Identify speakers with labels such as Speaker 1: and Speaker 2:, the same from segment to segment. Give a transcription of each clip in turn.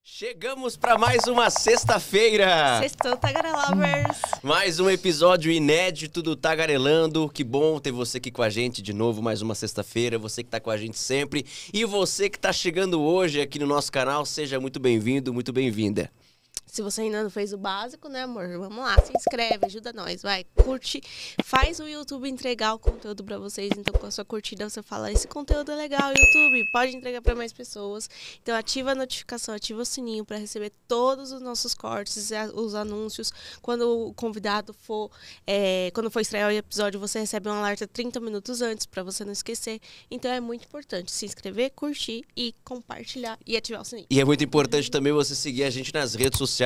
Speaker 1: Chegamos para mais uma sexta-feira.
Speaker 2: Sextou, Tagarelovers.
Speaker 1: Mais um episódio inédito do Tagarelando. Que bom ter você aqui com a gente de novo, mais uma sexta-feira. Você que tá com a gente sempre. E você que tá chegando hoje aqui no nosso canal, seja muito bem-vindo, muito bem-vinda.
Speaker 2: Se você ainda não fez o básico, né, amor? Vamos lá, se inscreve, ajuda nós, vai, curte. Faz o YouTube entregar o conteúdo pra vocês. Então, com a sua curtida, você fala, esse conteúdo é legal, YouTube, pode entregar pra mais pessoas. Então, ativa a notificação, ativa o sininho pra receber todos os nossos cortes, os anúncios. Quando o convidado for, quando for estrear o episódio, você recebe um alerta 30 minutos antes, pra você não esquecer. Então, é muito importante se inscrever, curtir e compartilhar e ativar o sininho.
Speaker 1: E é muito importante também você seguir a gente nas redes sociais,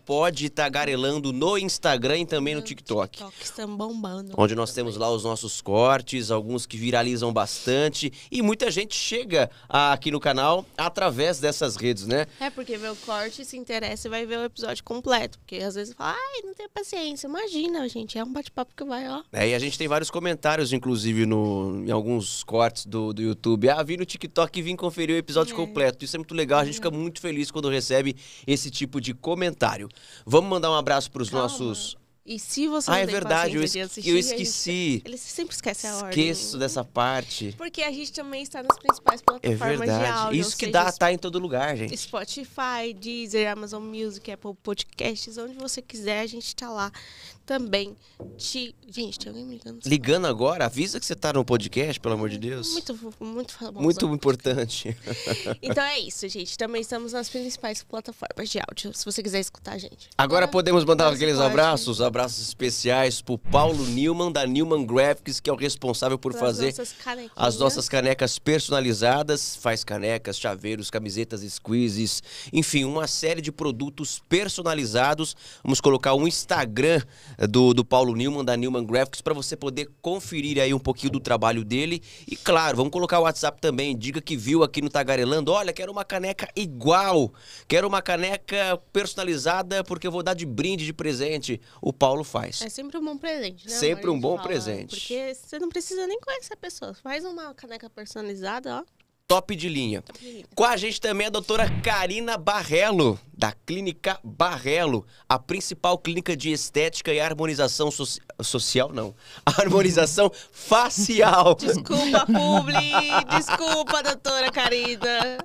Speaker 1: @podtagarelando no Instagram e também no TikTok.
Speaker 2: Estão bombando.
Speaker 1: Onde nós temos lá os nossos cortes, alguns que viralizam bastante. E muita gente chega aqui no canal através dessas redes, né?
Speaker 2: É, porque vê o corte, se interessa e vai ver o episódio completo. Porque às vezes fala, ai, não tenho paciência. Imagina, gente, é um bate-papo que vai, ó.
Speaker 1: E a gente tem vários comentários, inclusive, em alguns cortes do YouTube. Vi no TikTok e vim conferir o episódio completo. Isso é muito legal, a gente fica muito feliz quando recebe esse tipo de comentário. Vamos mandar um abraço para os nossos...
Speaker 2: E se você não
Speaker 1: é
Speaker 2: tem
Speaker 1: verdade, eu
Speaker 2: assistir,
Speaker 1: esqueci.
Speaker 2: Ele sempre esquece a ordem.
Speaker 1: Esqueço dessa parte.
Speaker 2: Porque a gente também está nas principais plataformas de áudio.
Speaker 1: Isso que dá, tá em todo lugar, gente.
Speaker 2: Spotify, Deezer, Amazon Music, Apple Podcasts, onde você quiser, a gente tá lá também. Gente, tem alguém me ligando?
Speaker 1: Ligando agora? Avisa que você tá no podcast, pelo amor de Deus.
Speaker 2: Muito famoso.
Speaker 1: Muito importante.
Speaker 2: Então é isso, gente. Também estamos nas principais plataformas de áudio, se você quiser escutar a gente.
Speaker 1: Agora podemos mandar aqueles abraços especiais pro Paulo Newman, da Newman Graphics, que é o responsável por fazer as nossas canecas personalizadas. Faz canecas, chaveiros, camisetas, squeezes, enfim, uma série de produtos personalizados. Vamos colocar o Instagram do Paulo Newman, da Newman Graphics, para você poder conferir aí um pouquinho do trabalho dele. E claro, vamos colocar o WhatsApp também. Diga que viu aqui no Tagarelando. Olha, quero uma caneca igual. Quero uma caneca personalizada porque eu vou dar de brinde, de presente. O Paulo faz.
Speaker 2: É sempre um bom presente, né?
Speaker 1: Sempre um bom presente.
Speaker 2: Porque você não precisa nem conhecer a pessoa. Faz uma caneca personalizada, ó.
Speaker 1: Top de linha. Com a gente também a doutora Karina Barrello, da Clínica Barrello, a principal clínica de estética e harmonização social, não. Harmonização facial.
Speaker 2: Desculpa, publi. Desculpa, doutora Karina.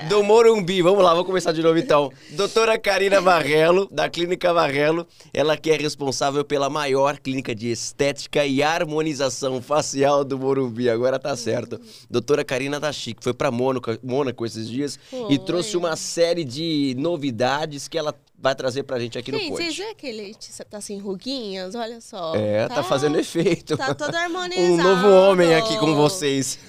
Speaker 1: Do Morumbi. Vamos lá, vamos começar de novo então. Doutora Karina Barrello, da Clínica Barrello, ela que é responsável pela maior clínica de estética e harmonização facial do Morumbi. Agora tá certo. Doutora Karina tá chique. Foi pra Mônaco esses dias e trouxe uma série de novidades que ela vai trazer pra gente aqui no Pod.
Speaker 2: Vocês veem que ele tá sem ruguinhas? Olha só.
Speaker 1: Tá fazendo efeito.
Speaker 2: Tá todo harmonizado.
Speaker 1: Um novo homem aqui com vocês.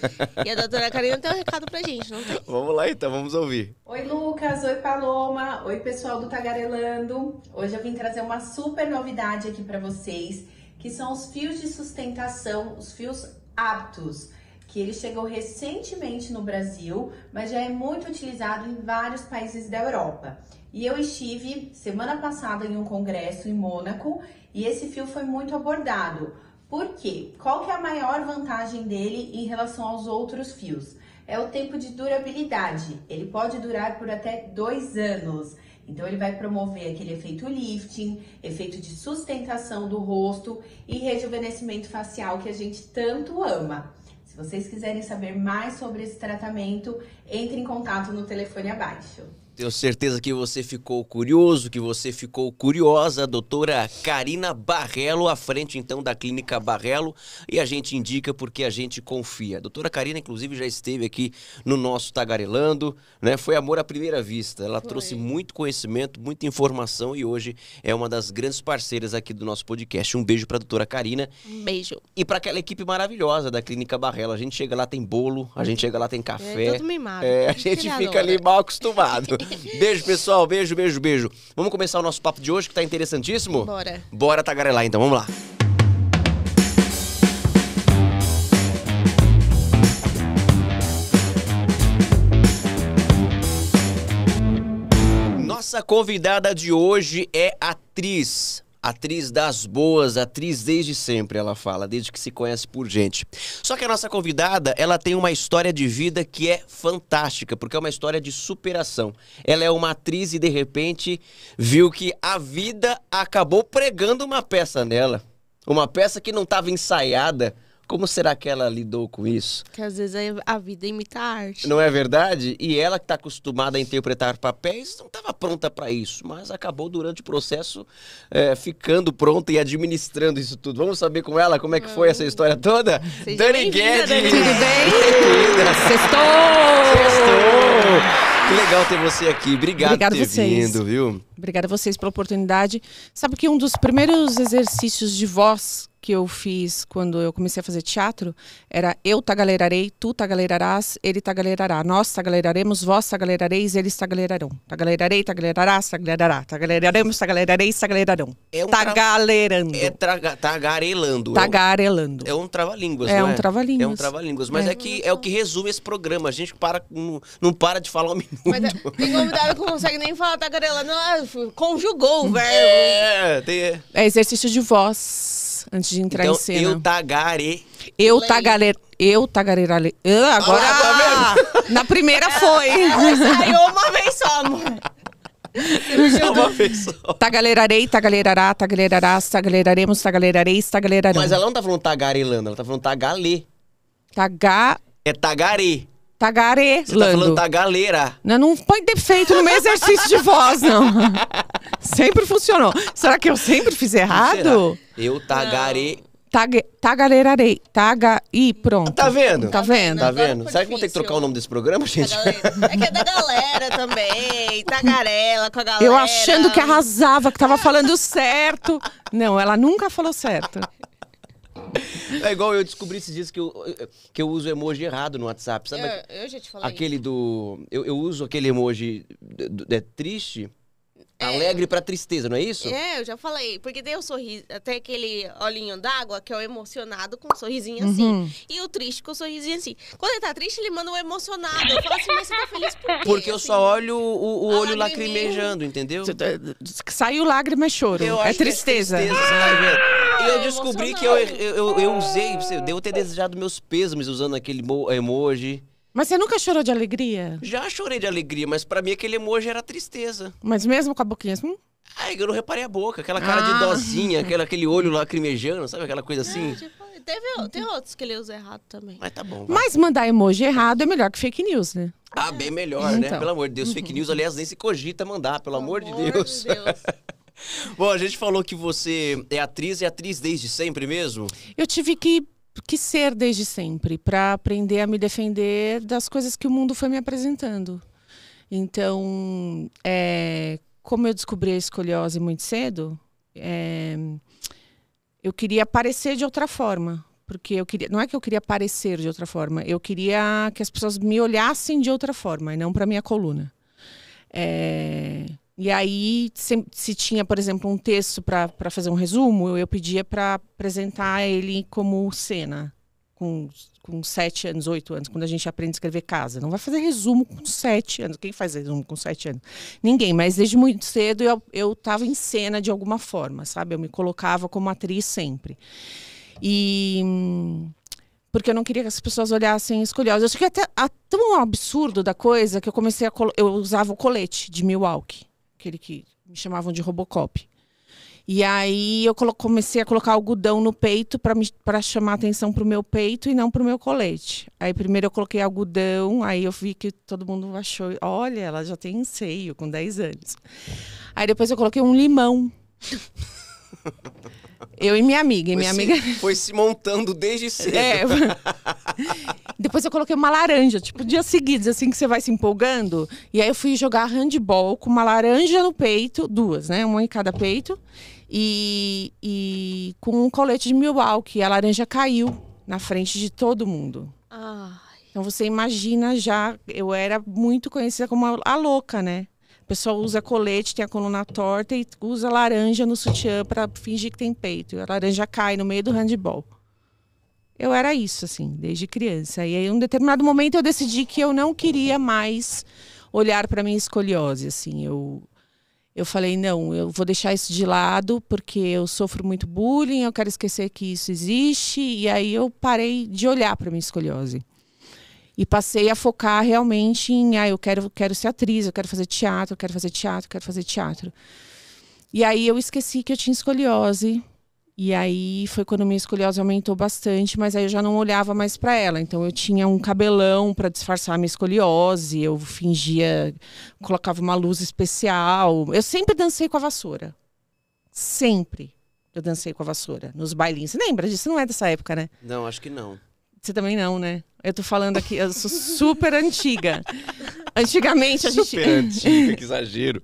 Speaker 2: E a doutora Karina tem um recado pra gente, não tem?
Speaker 1: Vamos lá então, vamos ouvir.
Speaker 3: Oi Lucas, oi Paloma, oi pessoal do Tagarelando. Hoje eu vim trazer uma super novidade aqui pra vocês, que são os fios de sustentação, os fios Aptus, que ele chegou recentemente no Brasil, mas já é muito utilizado em vários países da Europa. E eu estive semana passada em um congresso em Mônaco e esse fio foi muito abordado. Por quê? Qual que é a maior vantagem dele em relação aos outros fios? É o tempo de durabilidade. Ele pode durar por até 2 anos. Então ele vai promover aquele efeito lifting, efeito de sustentação do rosto e rejuvenescimento facial que a gente tanto ama. Se vocês quiserem saber mais sobre esse tratamento, entre em contato no telefone abaixo.
Speaker 1: Tenho certeza que você ficou curioso, que você ficou curiosa. Doutora Karina Barrello, à frente então da Clínica Barrello. E a gente indica porque a gente confia. A doutora Karina, inclusive, já esteve aqui no nosso Tagarelando, né? Foi amor à primeira vista. Ela trouxe muito conhecimento, muita informação e hoje é uma das grandes parceiras aqui do nosso podcast. Um beijo para a doutora Karina.
Speaker 2: Um beijo.
Speaker 1: E para aquela equipe maravilhosa da Clínica Barrello. A gente chega lá, tem bolo, a gente chega lá, tem café.
Speaker 2: É tudo mimado.
Speaker 1: A gente fica ali mal acostumado. Beijo, pessoal. Beijo, beijo, beijo. Vamos começar o nosso papo de hoje, que tá interessantíssimo?
Speaker 2: Bora.
Speaker 1: Bora tagarelar, então. Vamos lá. Nossa convidada de hoje é atriz, Atriz das boas, atriz desde sempre, ela fala, desde que se conhece por gente. Só que a nossa convidada, ela tem uma história de vida que é fantástica, porque é uma história de superação. Ela é uma atriz e, de repente, viu que a vida acabou pregando uma peça nela. Uma peça que não estava ensaiada. Como será que ela lidou com isso?
Speaker 2: Que às vezes a vida imita a arte.
Speaker 1: Não é verdade? E ela que está acostumada a interpretar papéis não estava pronta para isso, mas acabou durante o processo ficando pronta e administrando isso tudo. Vamos saber com ela como é que foi essa história toda? Dani Guedes!
Speaker 4: Tudo bem? Sextou!
Speaker 1: Que legal ter você aqui. Obrigado por ter vindo, viu?
Speaker 4: Obrigada a vocês pela oportunidade. Sabe que um dos primeiros exercícios de voz que eu fiz quando eu comecei a fazer teatro era eu tagalerarei, tu tagalerarás, ele tagalerará, nós tagaleraremos, vós tagalerareis, eles tagalerarão. Tagalerarei, tagalerarás, tagalerará, tagaleraremos, tagalereis, tagalerarão. Tagalerando.
Speaker 1: Tagarelando.
Speaker 4: Tagarelando.
Speaker 1: É um trava-línguas,
Speaker 4: não é?
Speaker 1: É um
Speaker 4: trava-línguas.
Speaker 1: Mas é o que resume esse programa. A gente não para de falar um minuto.
Speaker 2: Mas tem convidado que não consegue nem falar tagarelando, conjugou o verbo.
Speaker 4: É exercício de voz. Antes de entrar em cena. Eu tagarelei. Agora, na primeira foi.
Speaker 2: Saiu uma vez só, amor.
Speaker 1: Uma vez só.
Speaker 4: Tagalerarei, tagalerará, tagalerarás, tagaleraremos, tagalereis, tagalerarão.
Speaker 1: Mas ela não tá falando tagarelando, ela tá falando tagalê. É tagarê.
Speaker 4: Tagarelando.
Speaker 1: Você tá falando tagalera.
Speaker 4: Não põe defeito no meu exercício de voz, não. Sempre funcionou. Será que eu sempre fiz errado?
Speaker 1: Eu tagarei.
Speaker 4: Tagalerarei. E pronto.
Speaker 1: Tá vendo?
Speaker 4: Tá vendo?
Speaker 1: Tá vendo? Será que vamos ter que trocar o nome desse programa, gente?
Speaker 2: É que é da galera também. Tagarela com a galera.
Speaker 4: Eu achando que arrasava, que tava falando certo. Não, ela nunca falou certo.
Speaker 1: É igual eu descobri esses dias que eu uso emoji errado no WhatsApp, sabe?
Speaker 2: Eu já te falei.
Speaker 1: Aquele do... Eu uso aquele emoji triste, alegre pra tristeza, não é isso?
Speaker 2: Eu já falei. Porque tem o sorriso, até aquele olhinho d'água, que é o emocionado com um sorrisinho assim. E o triste com o sorrisinho assim. Quando ele tá triste, ele manda um emocionado. Eu falo assim, mas você tá feliz por quê?
Speaker 1: Porque eu
Speaker 2: assim,
Speaker 1: só olho o olho lacrimejando, entendeu?
Speaker 4: Saiu lágrima e choro. É tristeza.
Speaker 1: Você tá vendo? E eu descobri que eu usei, devo ter desejado meus pêsames usando aquele emoji.
Speaker 4: Mas você nunca chorou de alegria?
Speaker 1: Já chorei de alegria, mas pra mim aquele emoji era tristeza.
Speaker 4: Mas mesmo com a boquinha assim?
Speaker 1: Ai, eu não reparei a boca, aquela cara de dozinha, aquele olho lacrimejando, sabe aquela coisa assim?
Speaker 2: Tem outros que ele usa errado também.
Speaker 1: Mas tá bom.
Speaker 4: Mas mandar emoji errado é melhor que fake news, né?
Speaker 1: Ah, bem melhor, né? Pelo amor de Deus. Fake news, aliás, nem se cogita mandar, pelo amor de Deus. Bom, a gente falou que você é atriz desde sempre mesmo?
Speaker 4: Eu tive que ser desde sempre, para aprender a me defender das coisas que o mundo foi me apresentando. Então, como eu descobri a escoliose muito cedo, eu queria parecer de outra forma. Porque não é que eu queria parecer de outra forma, eu queria que as pessoas me olhassem de outra forma, e não para minha coluna. E aí, se tinha, por exemplo, um texto para fazer um resumo, eu pedia para apresentar ele como cena, com 7 anos, 8 anos, quando a gente aprende a escrever casa. Não vai fazer resumo com 7 anos. Quem faz resumo com 7 anos? Ninguém, mas desde muito cedo eu estava em cena de alguma forma, sabe? Eu me colocava como atriz sempre. Porque eu não queria que as pessoas olhassem escoliose. Eu acho que até tão absurdo da coisa que eu comecei eu usava o colete de Milwaukee. Aquele que me chamavam de Robocop. E aí eu comecei a colocar algodão no peito para chamar atenção para o meu peito e não para o meu colete. Aí primeiro eu coloquei algodão, aí eu vi que todo mundo achou, olha, ela já tem seio com 10 anos. Aí depois eu coloquei um limão. Eu e minha amiga.
Speaker 1: Foi se montando desde cedo.
Speaker 4: Depois eu coloquei uma laranja, tipo, dias seguidos, assim que você vai se empolgando. E aí eu fui jogar handball com uma laranja no peito, 2, né? Uma em cada peito. E com um colete de Milwaukee. A laranja caiu na frente de todo mundo. Então você imagina já, eu era muito conhecida como a louca, né? A pessoa usa colete, tem a coluna torta e usa laranja no sutiã para fingir que tem peito. E a laranja cai no meio do handball. Eu era isso, assim, desde criança. E aí, em um determinado momento, eu decidi que eu não queria mais olhar para minha escoliose, assim. Eu falei, não, eu vou deixar isso de lado porque eu sofro muito bullying, eu quero esquecer que isso existe. E aí eu parei de olhar para minha escoliose. E passei a focar realmente em, eu quero ser atriz, eu quero fazer teatro, eu quero fazer teatro, eu quero fazer teatro. E aí eu esqueci que eu tinha escoliose. E aí foi quando minha escoliose aumentou bastante, mas aí eu já não olhava mais para ela. Então eu tinha um cabelão para disfarçar a minha escoliose, eu fingia, colocava uma luz especial. Eu sempre dancei com a vassoura. Sempre eu dancei com a vassoura, nos bailinhos. Você lembra disso? Não é dessa época, né?
Speaker 1: Não, acho que não.
Speaker 4: Você também não, né? Eu tô falando aqui, eu sou super antiga. Antigamente a gente...
Speaker 1: Super antiga, que exagero.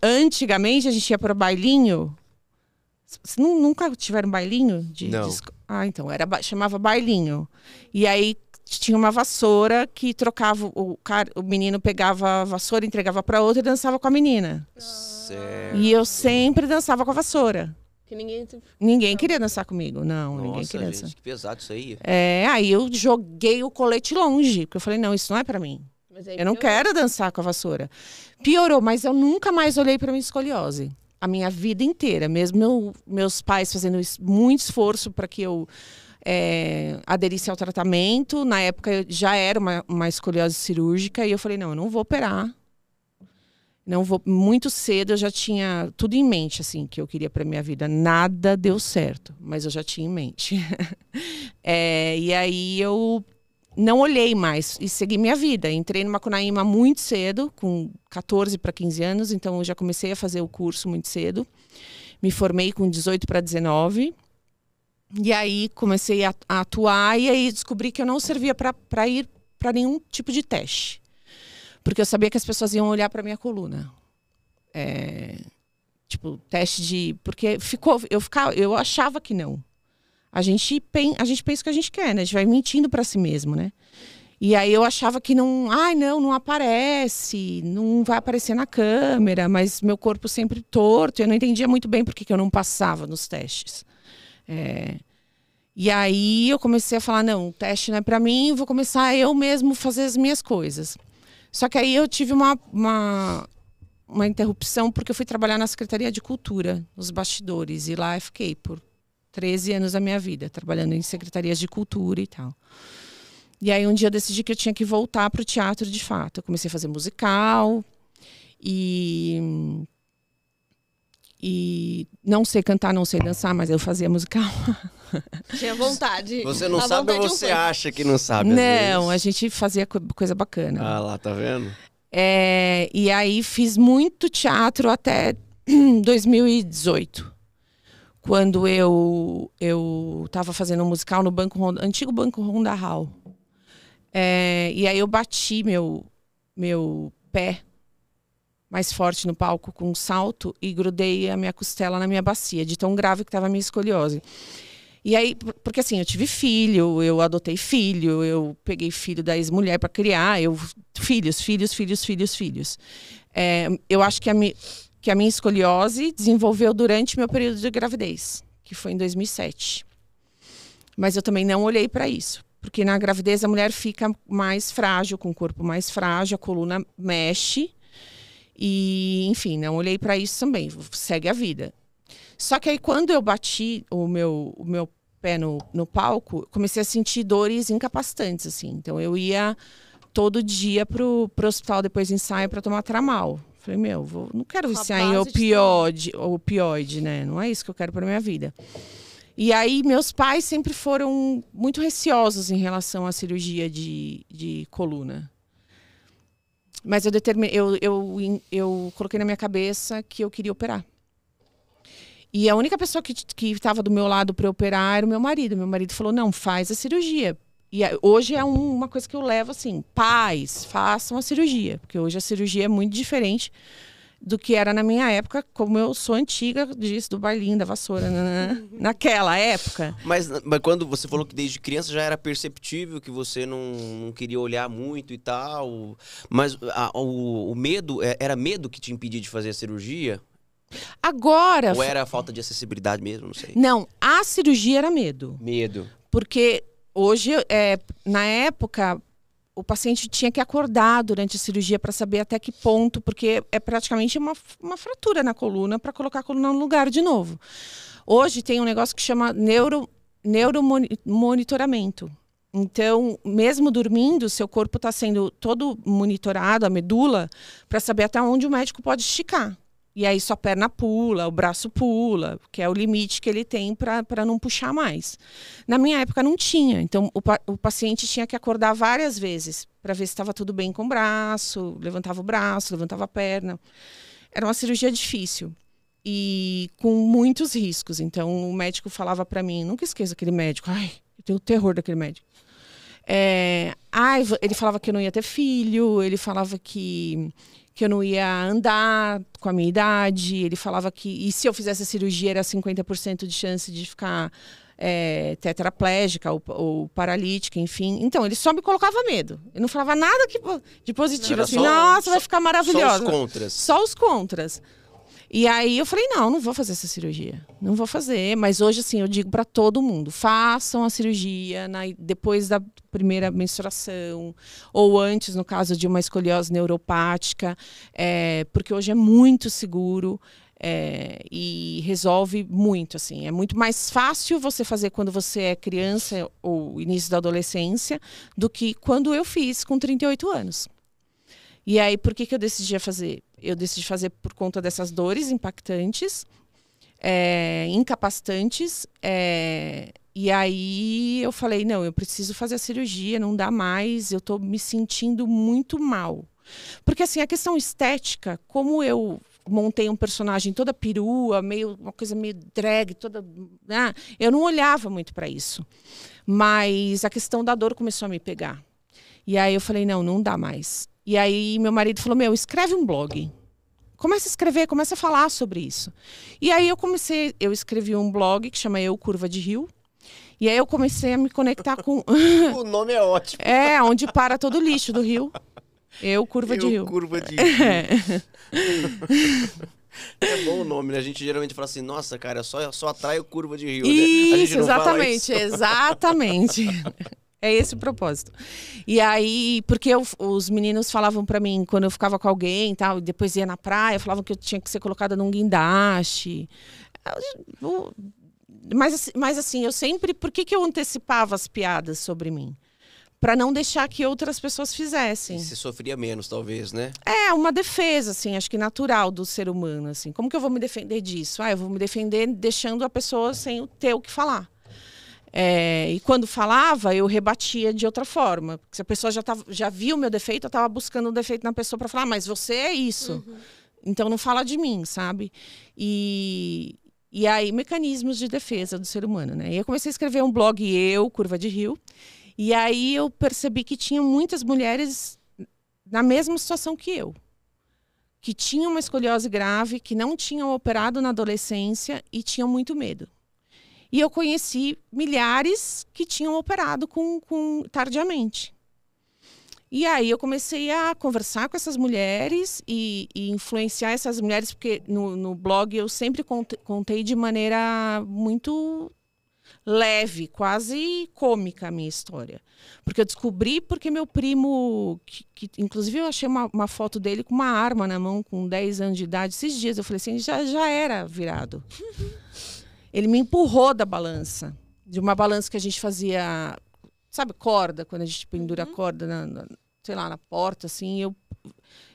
Speaker 4: Antigamente a gente ia para o bailinho... Vocês nunca tiveram bailinho?
Speaker 1: Não.
Speaker 4: Então, chamava bailinho. E aí tinha uma vassoura que trocava, o menino pegava a vassoura, entregava para outra e dançava com a menina.
Speaker 1: Certo.
Speaker 4: E eu sempre dançava com a vassoura.
Speaker 2: Que
Speaker 4: Ninguém queria dançar comigo, não.
Speaker 1: Nossa,
Speaker 4: ninguém queria
Speaker 1: gente,
Speaker 4: dançar.
Speaker 1: que pesado isso aí.
Speaker 4: Aí eu joguei o colete longe, porque eu falei, não, isso não é para mim. Eu não quero dançar com a vassoura. Piorou, mas eu nunca mais olhei para minha escoliose. A minha vida inteira, mesmo meus pais fazendo muito esforço para que eu aderisse ao tratamento. Na época eu já era uma escoliose cirúrgica e eu falei, não, eu não vou operar. Não vou. Muito cedo eu já tinha tudo em mente, assim, que eu queria para minha vida. Nada deu certo, mas eu já tinha em mente. E aí eu não olhei mais e segui minha vida. Entrei no Macunaíma muito cedo, com 14 para 15 anos, então eu já comecei a fazer o curso muito cedo. Me formei com 18 para 19. E aí comecei a atuar e aí descobri que eu não servia para ir para nenhum tipo de teste. Porque eu sabia que as pessoas iam olhar para minha coluna. Tipo, teste de... Porque eu achava que não. A gente pensa o que a gente quer, né? A gente vai mentindo para si mesmo, né? E aí eu achava que não aparece, não vai aparecer na câmera, mas meu corpo sempre torto. Eu não entendia muito bem por que eu não passava nos testes. E aí eu comecei a falar, não, o teste não é para mim, vou começar eu mesmo fazer as minhas coisas. Só que aí eu tive uma interrupção porque eu fui trabalhar na Secretaria de Cultura, nos bastidores, e lá eu fiquei por 13 anos da minha vida, trabalhando em secretarias de cultura e tal. E aí um dia eu decidi que eu tinha que voltar para o teatro de fato. Eu comecei a fazer musical e não sei cantar, não sei dançar, mas eu fazia musical.
Speaker 2: Tinha vontade.
Speaker 1: Você não sabe ou você acha que não sabe?
Speaker 4: Não, a gente fazia coisa bacana.
Speaker 1: Ah lá, tá vendo?
Speaker 4: E aí fiz muito teatro até 2018. Quando eu estava fazendo um musical no antigo Banco Ronda-Hall. E aí eu bati meu pé mais forte no palco com um salto e grudei a minha costela na minha bacia, de tão grave que estava a minha escoliose. E aí, porque assim, eu tive filho, eu adotei filho, eu peguei filho da ex-mulher para criar, filhos. Eu acho que a minha escoliose desenvolveu durante meu período de gravidez, que foi em 2007. Mas eu também não olhei para isso, porque na gravidez a mulher fica mais frágil, com o corpo mais frágil, a coluna mexe. E, enfim, não olhei para isso também, segue a vida. Só que aí quando eu bati o meu pé no palco, comecei a sentir dores incapacitantes, assim. Então eu ia todo dia pro hospital depois do ensaio para tomar tramal. Falei, não quero viciar em opioide, né? Não é isso que eu quero para minha vida. E aí meus pais sempre foram muito receosos em relação à cirurgia de coluna. Mas eu coloquei na minha cabeça que eu queria operar. E a única pessoa que estava do meu lado para operar era o meu marido. Meu marido falou, não, faz a cirurgia. E hoje é uma coisa que eu levo assim, pais, façam a cirurgia. Porque hoje a cirurgia é muito diferente do que era na minha época, como eu sou antiga disso, do bailinho, da vassoura, naquela época.
Speaker 1: Mas quando você falou que desde criança já era perceptível que você não queria olhar muito e tal, mas o medo, era medo que te impedia de fazer a cirurgia?
Speaker 4: Agora...
Speaker 1: Ou era falta de acessibilidade mesmo, não sei.
Speaker 4: Não, a cirurgia era medo.
Speaker 1: Medo.
Speaker 4: Porque hoje, na época, o paciente tinha que acordar durante a cirurgia para saber até que ponto, porque é praticamente uma fratura na coluna para colocar a coluna no lugar de novo. Hoje tem um negócio que chama neuromonitoramento. Então, mesmo dormindo, seu corpo está sendo todo monitorado, a medula, para saber até onde o médico pode esticar. E aí sua perna pula, o braço pula, que é o limite que ele tem para não puxar mais. Na minha época não tinha, então o paciente tinha que acordar várias vezes para ver se estava tudo bem com o braço, levantava a perna. Era uma cirurgia difícil e com muitos riscos. Então o médico falava para mim, nunca esqueça aquele médico, ai, eu tenho o terror daquele médico. Ele falava que eu não ia ter filho, ele falava que eu não ia andar com a minha idade, ele falava que, e se eu fizesse a cirurgia era 50% de chance de ficar tetraplégica ou paralítica, enfim. Então, ele só me colocava medo. Ele não falava nada de positivo, assim, nossa, vai ficar maravilhosa.
Speaker 1: Só os contras.
Speaker 4: Só os contras. E aí eu falei, não vou fazer essa cirurgia. Não vou fazer, mas hoje assim, eu digo para todo mundo, façam a cirurgia depois da primeira menstruação, ou antes, no caso de uma escoliose neuropática, porque hoje é muito seguro e resolve muito, assim. É muito mais fácil você fazer quando você é criança ou início da adolescência do que quando eu fiz com 38 anos. E aí, por que eu decidi fazer? Eu decidi fazer por conta dessas dores impactantes, incapacitantes. E aí eu falei, não, eu preciso fazer a cirurgia, não dá mais, eu estou me sentindo muito mal. Porque assim, a questão estética, como eu montei um personagem toda perua, uma coisa meio drag, toda, né? Eu não olhava muito para isso. Mas a questão da dor começou a me pegar. E aí eu falei, não dá mais. E aí meu marido falou, escreve um blog. Começa a escrever, começa a falar sobre isso. E aí eu escrevi um blog que chama Eu Curva de Rio. E aí eu comecei a me conectar com...
Speaker 1: O nome é ótimo.
Speaker 4: Onde para todo o lixo do rio. Eu Curva de Rio.
Speaker 1: Eu Curva de Rio. É bom o nome, né? A gente geralmente fala assim, nossa, cara, só atrai o Curva de Rio,
Speaker 4: isso,
Speaker 1: né? A gente não
Speaker 4: exatamente,
Speaker 1: fala isso.
Speaker 4: Exatamente. É esse o propósito. E aí, porque os meninos falavam pra mim, quando eu ficava com alguém e tal, depois ia na praia, falavam que eu tinha que ser colocada num guindaste. Mas assim, eu sempre... Por que eu antecipava as piadas sobre mim? Pra não deixar que outras pessoas fizessem.
Speaker 1: E você sofria menos, talvez, né?
Speaker 4: É uma defesa, assim, acho que natural do ser humano, assim. Como que eu vou me defender disso? Eu vou me defender deixando a pessoa sem ter o que falar. E quando falava, eu rebatia de outra forma. Porque se a pessoa já viu o meu defeito, eu estava buscando um defeito na pessoa para falar, mas você é isso. Uhum. Então não fala de mim, sabe? E aí, mecanismos de defesa do ser humano, né? E eu comecei a escrever um blog, Eu, Curva de Rio. E aí eu percebi que tinha muitas mulheres na mesma situação que eu. Que tinham uma escoliose grave, que não tinham operado na adolescência e tinham muito medo. E eu conheci milhares que tinham operado tardiamente. E aí eu comecei a conversar com essas mulheres e influenciar essas mulheres, porque no blog eu sempre contei de maneira muito leve, quase cômica a minha história. Porque eu descobri porque meu primo, que inclusive eu achei uma foto dele com uma arma na mão, com 10 anos de idade. Esses dias eu falei assim, já era virado. Ele me empurrou da balança, de uma balança que a gente fazia, sabe, corda, quando a gente pendura a corda sei lá, na porta, assim,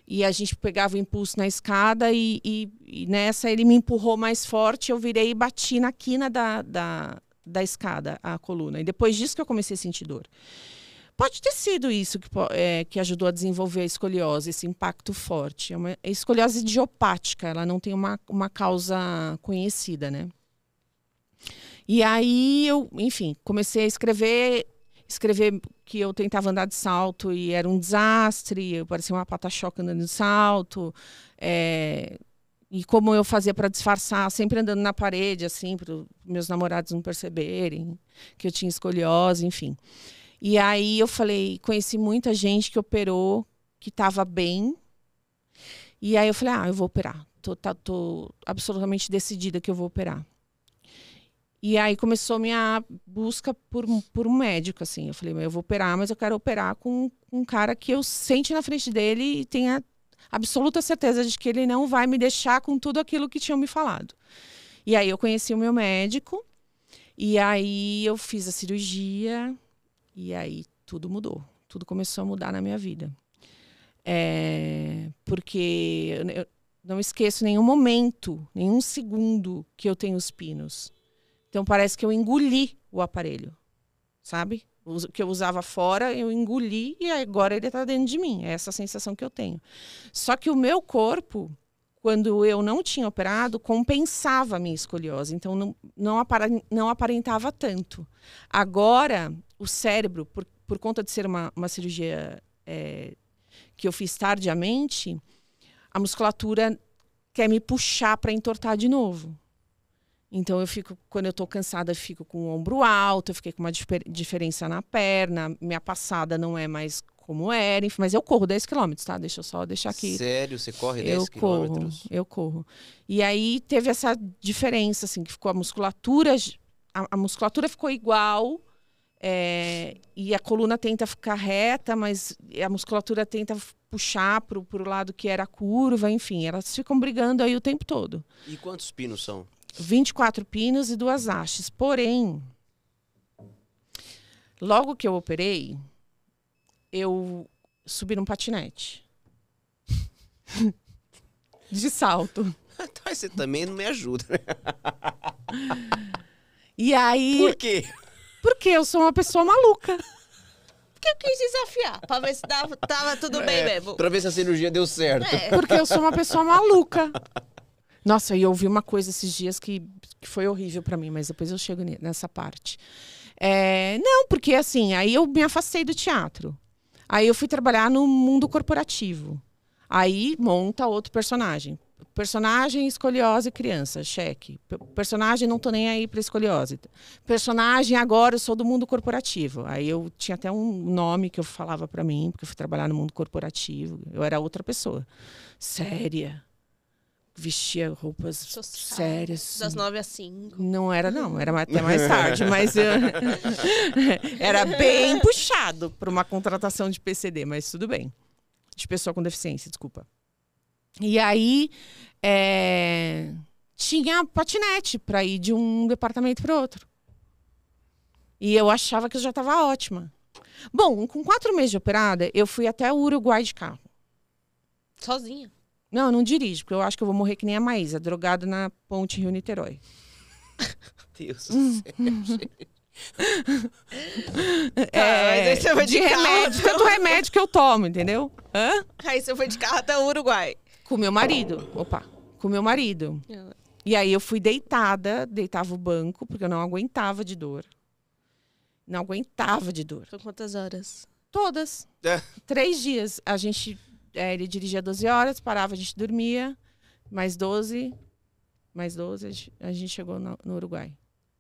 Speaker 4: e a gente pegava o impulso na escada e nessa ele me empurrou mais forte, eu virei e bati na quina da escada, a coluna. E depois disso que eu comecei a sentir dor. Pode ter sido isso que ajudou a desenvolver a escoliose, esse impacto forte. É uma escoliose idiopática, ela não tem uma causa conhecida, né? E aí eu, enfim, comecei a escrever que eu tentava andar de salto e era um desastre, eu parecia uma pata-choca andando de salto, e como eu fazia para disfarçar, sempre andando na parede, assim, para os meus namorados não perceberem que eu tinha escoliose, enfim. E aí eu falei, conheci muita gente que operou, que estava bem, e aí eu falei, eu vou operar, tô absolutamente decidida que eu vou operar. E aí começou minha busca por um médico, assim. Eu falei, eu vou operar, mas eu quero operar com um cara que eu sente na frente dele e tenha absoluta certeza de que ele não vai me deixar com tudo aquilo que tinham me falado. E aí eu conheci o meu médico, e aí eu fiz a cirurgia, e aí tudo mudou. Tudo começou a mudar na minha vida. Porque eu não esqueço nenhum momento, nenhum segundo que eu tenho os pinos. Então parece que eu engoli o aparelho, sabe? O que eu usava fora, eu engoli e agora ele está dentro de mim. É essa sensação que eu tenho. Só que o meu corpo, quando eu não tinha operado, compensava a minha escoliose. Então não aparentava tanto. Agora, o cérebro, por conta de ser uma cirurgia que eu fiz tardiamente, a musculatura quer me puxar para entortar de novo. Então, quando eu tô cansada, eu fico com o ombro alto, eu fiquei com uma diferença na perna, minha passada não é mais como era, enfim, mas eu corro 10 quilômetros, tá? Deixa eu só deixar aqui.
Speaker 1: Sério? Você corre 10 quilômetros?
Speaker 4: Eu corro. E aí teve essa diferença, assim, que ficou a musculatura ficou igual, e a coluna tenta ficar reta, mas a musculatura tenta puxar pro lado que era a curva, enfim, elas ficam brigando aí o tempo todo.
Speaker 1: E quantos pinos são?
Speaker 4: 24 pinos e 2 hastes. Porém, logo que eu operei, eu subi num patinete. De salto.
Speaker 1: Então você também não me ajuda, né?
Speaker 4: E aí...
Speaker 1: Por quê?
Speaker 4: Porque eu sou uma pessoa maluca.
Speaker 2: Porque eu quis desafiar, pra ver se tava tudo bem mesmo.
Speaker 1: Pra ver se a cirurgia deu certo.
Speaker 4: Porque eu sou uma pessoa maluca. Nossa, e eu ouvi uma coisa esses dias que foi horrível pra mim, mas depois eu chego nessa parte. Não, porque assim, aí eu me afastei do teatro. Aí eu fui trabalhar no mundo corporativo. Aí monta outro personagem. Personagem, escoliose, criança, cheque. Personagem, não tô nem aí pra escoliose. Personagem, agora eu sou do mundo corporativo. Aí eu tinha até um nome que eu falava pra mim, porque eu fui trabalhar no mundo corporativo. Eu era outra pessoa. Séria. Vestia roupas sérias.
Speaker 2: Das 9 às 5.
Speaker 4: Não era, não. Era até mais tarde, mas era bem puxado para uma contratação de PCD, mas tudo bem. De pessoa com deficiência, desculpa. E aí, tinha patinete para ir de um departamento para outro. E eu achava que eu já estava ótima. Bom, com 4 meses de operada, eu fui até o Uruguai de carro.
Speaker 2: Sozinha?
Speaker 4: Não, eu não dirijo, porque eu acho que eu vou morrer que nem a Maísa, drogada na ponte Rio-Niterói.
Speaker 1: Deus do céu, gente.
Speaker 2: Mas aí você foi de
Speaker 4: remédio, tanto remédio que eu tomo, entendeu? Hã?
Speaker 2: Aí você foi de carro até o Uruguai.
Speaker 4: Com meu marido. Com meu marido. E aí eu fui deitava o banco, porque eu não aguentava de dor. Não aguentava de dor.
Speaker 2: Foi quantas horas?
Speaker 4: Todas. 3 dias. Ele dirigia 12 horas, parava, a gente dormia. Mais 12, a gente chegou no Uruguai.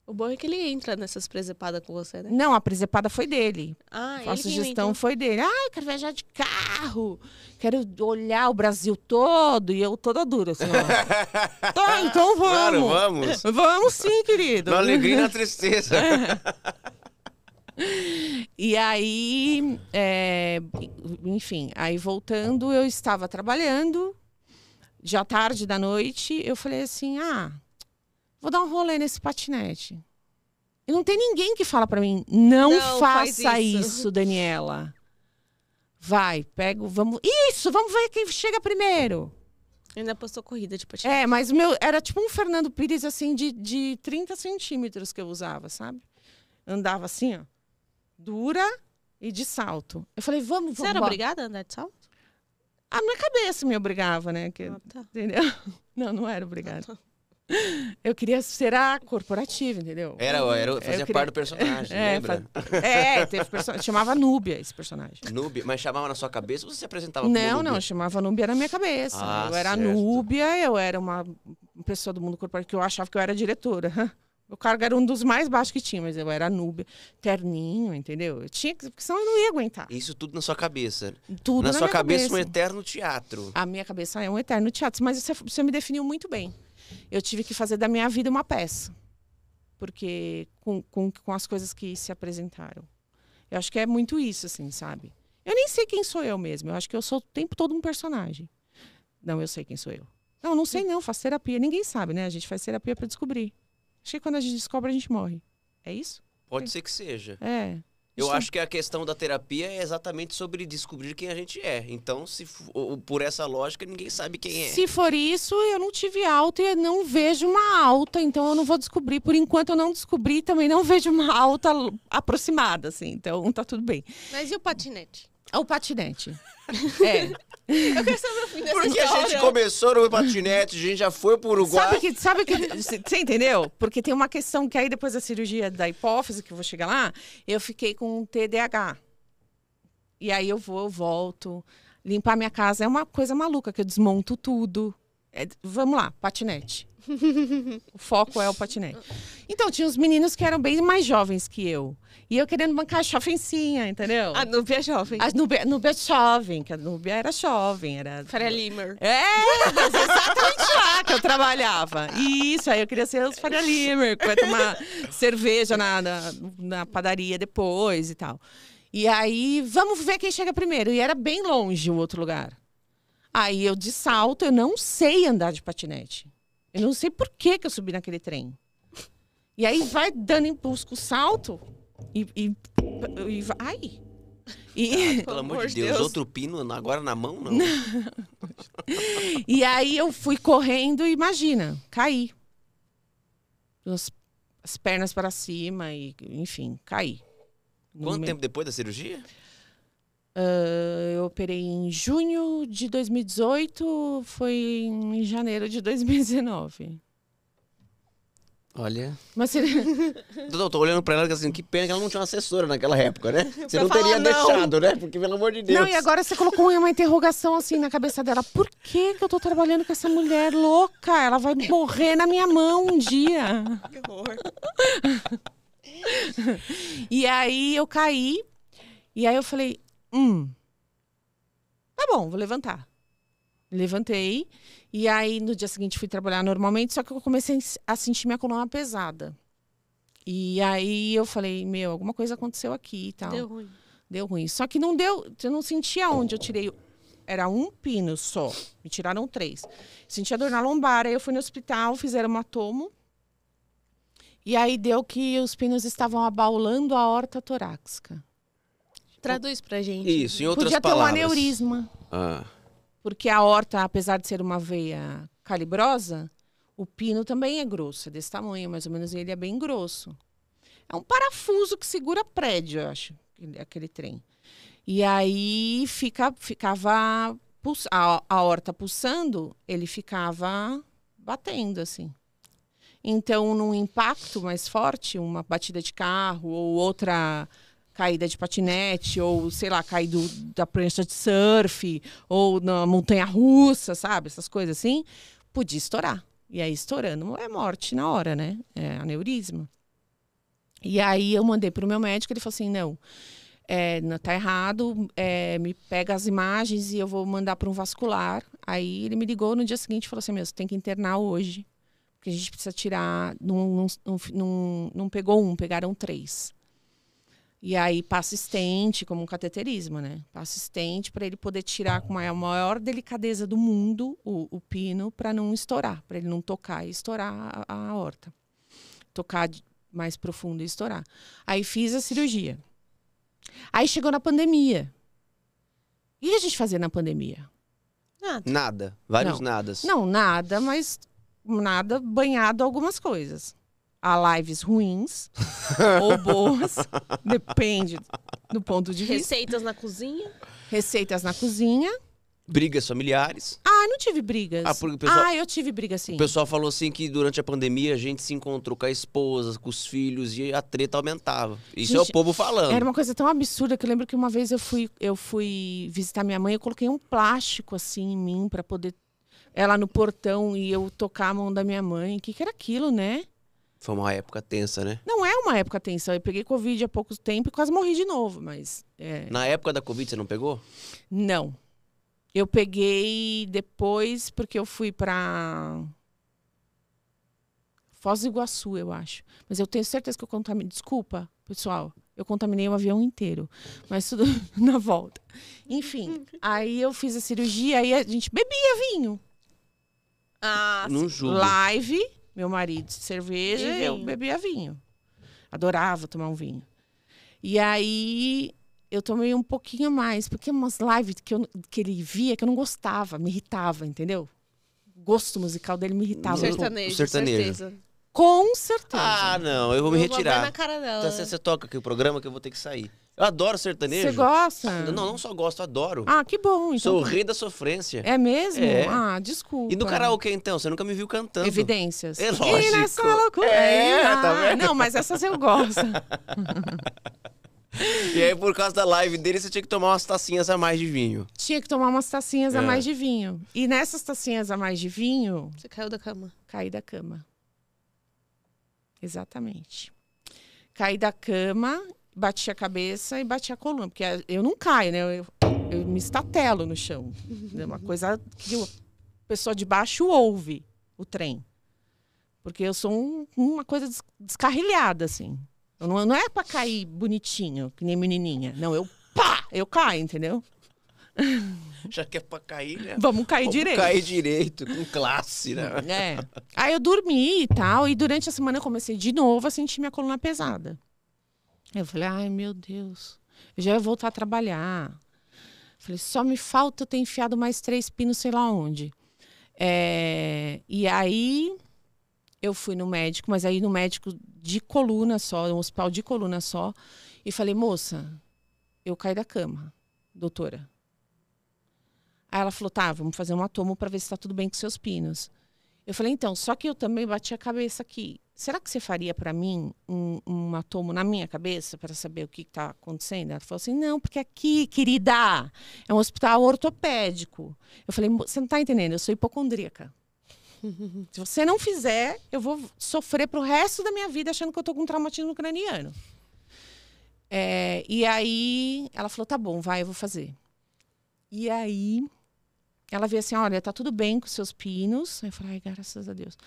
Speaker 2: O bom é que ele entra nessas presepadas com você, né?
Speaker 4: Não, a presepada foi dele. A sugestão foi dele. Eu quero viajar de carro. Quero olhar o Brasil todo. E eu toda dura, assim, ó. Tá, então vamos.
Speaker 1: Claro, vamos.
Speaker 4: Vamos sim, querido.
Speaker 1: Na alegria e na tristeza.
Speaker 4: E aí, enfim, aí voltando, eu estava trabalhando. Já tarde da noite, eu falei assim, vou dar um rolê nesse patinete. E não tem ninguém que fala pra mim, não faça isso, Daniela. Vai, vamos ver quem chega primeiro.
Speaker 2: Ainda postou corrida de patinete.
Speaker 4: Mas o meu era tipo um Fernando Pires, assim, de 30 centímetros que eu usava, sabe? Andava assim, ó, dura e de salto. Eu falei, vamos.
Speaker 2: Você era obrigada a andar de salto?
Speaker 4: A minha cabeça me obrigava, né?
Speaker 2: Tá.
Speaker 4: Entendeu? Não era obrigada. Eu queria ser a corporativa, entendeu?
Speaker 1: Fazia parte do personagem, lembra?
Speaker 4: Teve personagem. Chamava Núbia esse personagem.
Speaker 1: Núbia? Mas chamava na sua cabeça ou você se apresentava
Speaker 4: como
Speaker 1: Núbia?
Speaker 4: Não, chamava Núbia na minha cabeça. Eu era certo. Núbia, eu era uma pessoa do mundo corporativo, que eu achava que eu era diretora. O cargo era um dos mais baixos que tinha, mas eu era Núbia, terninho, entendeu? Eu tinha que, porque senão eu não ia aguentar.
Speaker 1: Isso tudo na sua cabeça?
Speaker 4: Tudo
Speaker 1: na
Speaker 4: sua
Speaker 1: sua cabeça. Um eterno teatro.
Speaker 4: A minha cabeça é um eterno teatro, mas você me definiu muito bem. Eu tive que fazer da minha vida uma peça. porque com as coisas que se apresentaram. Eu acho que é muito isso, assim, sabe? Eu nem sei quem sou eu mesmo. Eu acho que eu sou o tempo todo um personagem. Não, eu sei quem sou eu. Não sei não, faço terapia. Ninguém sabe, né? A gente faz terapia para descobrir. Acho que quando a gente descobre, a gente morre. É isso?
Speaker 1: Pode ser que seja.
Speaker 4: É.
Speaker 1: Eu acho que a questão da terapia é exatamente sobre descobrir quem a gente é. Então, por essa lógica, ninguém sabe quem é.
Speaker 4: Se for isso, eu não tive alta e eu não vejo uma alta, então eu não vou descobrir. Por enquanto eu não descobri, também não vejo uma alta aproximada, assim. Então tá tudo bem.
Speaker 2: Mas e o patinete?
Speaker 4: O patinete. É.
Speaker 2: Eu quero saber o fim dessa
Speaker 1: Porque
Speaker 2: história.
Speaker 1: a gente começou no patinete, a gente já foi pro Uruguai.
Speaker 4: Sabe que você entendeu? Porque tem uma questão que aí depois da cirurgia da hipófise, que eu vou chegar lá, eu fiquei com TDAH. E aí eu volto. Limpar minha casa é uma coisa maluca, que eu desmonto tudo. Vamos lá, patinete. O foco é o patinete. Então, tinha uns meninos que eram bem mais jovens que eu. E eu querendo bancar a jovencinha, entendeu?
Speaker 2: A Núbia é jovem.
Speaker 4: A Núbia jovem, que a Núbia era jovem. Era...
Speaker 2: Faria Limer.
Speaker 4: Exatamente lá que eu trabalhava. Isso, aí eu queria ser os Faria Limer, que vai tomar cerveja na padaria depois e tal. E aí, vamos ver quem chega primeiro. E era bem longe o outro lugar. Aí eu de salto, eu não sei andar de patinete. Eu não sei por que eu subi naquele trem. E aí vai dando impulso com o salto e vai.
Speaker 1: Pelo amor de Deus, outro pino agora na mão, não?
Speaker 4: E aí eu fui correndo e imagina, caí. As pernas para cima e, enfim, caí.
Speaker 1: Quanto tempo depois da cirurgia?
Speaker 4: Eu operei em junho de 2018, foi em janeiro de 2019.
Speaker 1: Olha.
Speaker 4: Mas
Speaker 1: Tô olhando pra ela assim, que pena que ela não tinha uma assessora naquela época, né? Você não
Speaker 2: falar
Speaker 1: teria
Speaker 2: não.
Speaker 1: deixado, né? Porque, pelo amor de Deus.
Speaker 4: Não, e agora você colocou uma interrogação assim na cabeça dela. Por que eu tô trabalhando com essa mulher louca? Ela vai morrer na minha mão um dia.
Speaker 2: Que horror.
Speaker 4: E aí eu caí. E aí eu falei, tá bom, vou levantar. Levantei. E aí no dia seguinte fui trabalhar normalmente, só que eu comecei a sentir minha coluna pesada. E aí eu falei, alguma coisa aconteceu aqui e tal.
Speaker 2: Deu ruim.
Speaker 4: Deu ruim. Só que não deu, eu não sentia onde eu tirei. Era um pino só. Me tiraram 3. Sentia dor na lombar. Aí eu fui no hospital, fizeram uma tomo. E aí deu que os pinos estavam abaulando a aorta torácica.
Speaker 2: Traduz pra gente.
Speaker 1: Isso, em outras
Speaker 4: Podia ter um
Speaker 1: palavras.
Speaker 4: aneurisma. Porque a aorta, apesar de ser uma veia calibrosa, o pino também é grosso. É desse tamanho, mais ou menos, e ele é bem grosso. É um parafuso que segura prédio, eu acho, aquele trem. E aí ficava a aorta pulsando, ele ficava batendo, assim. Então, num impacto mais forte, uma batida de carro ou outra caída de patinete, ou, sei lá, cair da prancha de surf, ou na montanha-russa, sabe? Essas coisas assim, podia estourar. E aí, estourando, é morte na hora, né? É aneurisma. E aí, eu mandei para o meu médico, ele falou assim, não, tá errado, me pega as imagens e eu vou mandar para um vascular. Aí, ele me ligou no dia seguinte e falou assim, você tem que internar hoje, porque a gente precisa tirar, não pegou pegaram 3. E aí passa estente, como um cateterismo, né? Passa estente para ele poder tirar com a maior delicadeza do mundo o pino para não estourar, para ele não tocar e estourar a aorta. Tocar mais profundo e estourar. Aí fiz a cirurgia. Aí chegou na pandemia. E o que a gente fazia na pandemia?
Speaker 1: Nada. Vários
Speaker 4: Não.
Speaker 1: nadas.
Speaker 4: Não, nada, mas nada banhado algumas coisas. Há lives ruins ou boas, depende do ponto de vista.
Speaker 2: Receitas na cozinha.
Speaker 4: Receitas na cozinha.
Speaker 1: Brigas familiares.
Speaker 4: Não tive brigas.
Speaker 1: Porque o pessoal,
Speaker 4: eu tive briga, sim.
Speaker 1: o pessoal falou assim que durante a pandemia a gente se encontrou com a esposa, com os filhos e a treta aumentava. Isso é o povo falando.
Speaker 4: Era uma coisa tão absurda que eu lembro que uma vez eu fui visitar minha mãe, eu coloquei um plástico assim em mim para poder ela no portão e eu tocar a mão da minha mãe. O que era aquilo, né?
Speaker 1: Foi uma época tensa, né?
Speaker 4: Não é uma época tensa. Eu peguei Covid há pouco tempo e quase morri de novo, mas...
Speaker 1: Na época da Covid você não pegou?
Speaker 4: Não. Eu peguei depois porque eu fui pra Foz do Iguaçu, eu acho. Mas eu tenho certeza que eu contaminei. Desculpa, pessoal. Eu contaminei o avião inteiro. Mas tudo na volta. Enfim, aí eu fiz a cirurgia, aí a gente bebia vinho.
Speaker 1: Não julgo.
Speaker 4: Live, meu marido, cerveja, eu bebia vinho. Adorava tomar um vinho. E aí eu tomei um pouquinho mais, porque umas lives que ele via que eu não gostava, me irritava, entendeu? O gosto musical dele me irritava.
Speaker 2: Sertanejo,
Speaker 1: sertanejo.
Speaker 4: Com certeza.
Speaker 1: Ah, não, eu vou me retirar.
Speaker 2: Na cara dela.
Speaker 1: Então, você toca aqui o programa que eu vou ter que sair. Eu adoro sertanejo.
Speaker 4: Você gosta?
Speaker 1: Não só gosto, adoro.
Speaker 4: Ah, que bom. Então...
Speaker 1: Sou o rei da sofrência.
Speaker 4: É mesmo?
Speaker 1: É.
Speaker 4: Ah, desculpa.
Speaker 1: E no karaokê, então? Você nunca me viu cantando.
Speaker 4: Evidências.
Speaker 1: É lógico.
Speaker 4: E nessa loucura.
Speaker 1: Tá vendo?
Speaker 4: Não, mas essas eu gosto.
Speaker 1: E aí, por causa da live dele, você tinha que tomar umas tacinhas a mais de vinho.
Speaker 4: Tinha que tomar umas tacinhas a mais de vinho. E nessas tacinhas a mais de vinho...
Speaker 2: Você caiu da cama.
Speaker 4: Caí da cama. Exatamente. Caí da cama, bati a cabeça e bati a coluna. Porque eu não caio, né? Eu me estatelo no chão. É uma coisa que a pessoa de baixo ouve, o trem. Porque eu sou uma coisa descarrilhada, assim. Não é pra cair bonitinho, que nem menininha. Não, eu caio, entendeu?
Speaker 1: Já que é pra cair, né?
Speaker 4: Vamos cair direito.
Speaker 1: Cair direito, com classe, né?
Speaker 4: É. Aí eu dormi e tal, e durante a semana eu comecei de novo a sentir minha coluna pesada. Eu falei, ai meu Deus, eu já ia voltar a trabalhar. Falei, só me falta eu ter enfiado mais 3 pinos, sei lá onde. E aí eu fui no médico, mas aí no médico de coluna só, um hospital de coluna só, e falei, moça, eu caí da cama, doutora. Aí ela falou, tá, vamos fazer uma tomo para ver se tá tudo bem com seus pinos. Eu falei, então, só que eu também bati a cabeça aqui. Será que você faria para mim uma tomo na minha cabeça para saber o que tá acontecendo? Ela falou assim, não, porque aqui, querida, é um hospital ortopédico. Eu falei, você não tá entendendo, eu sou hipocondríaca. Se você não fizer, eu vou sofrer pro resto da minha vida achando que eu tô com um traumatismo craniano. E aí, ela falou, tá bom, vai, eu vou fazer. E aí... Ela veio assim, olha, tá tudo bem com seus pinos. Aí eu falei, ai, graças a Deus.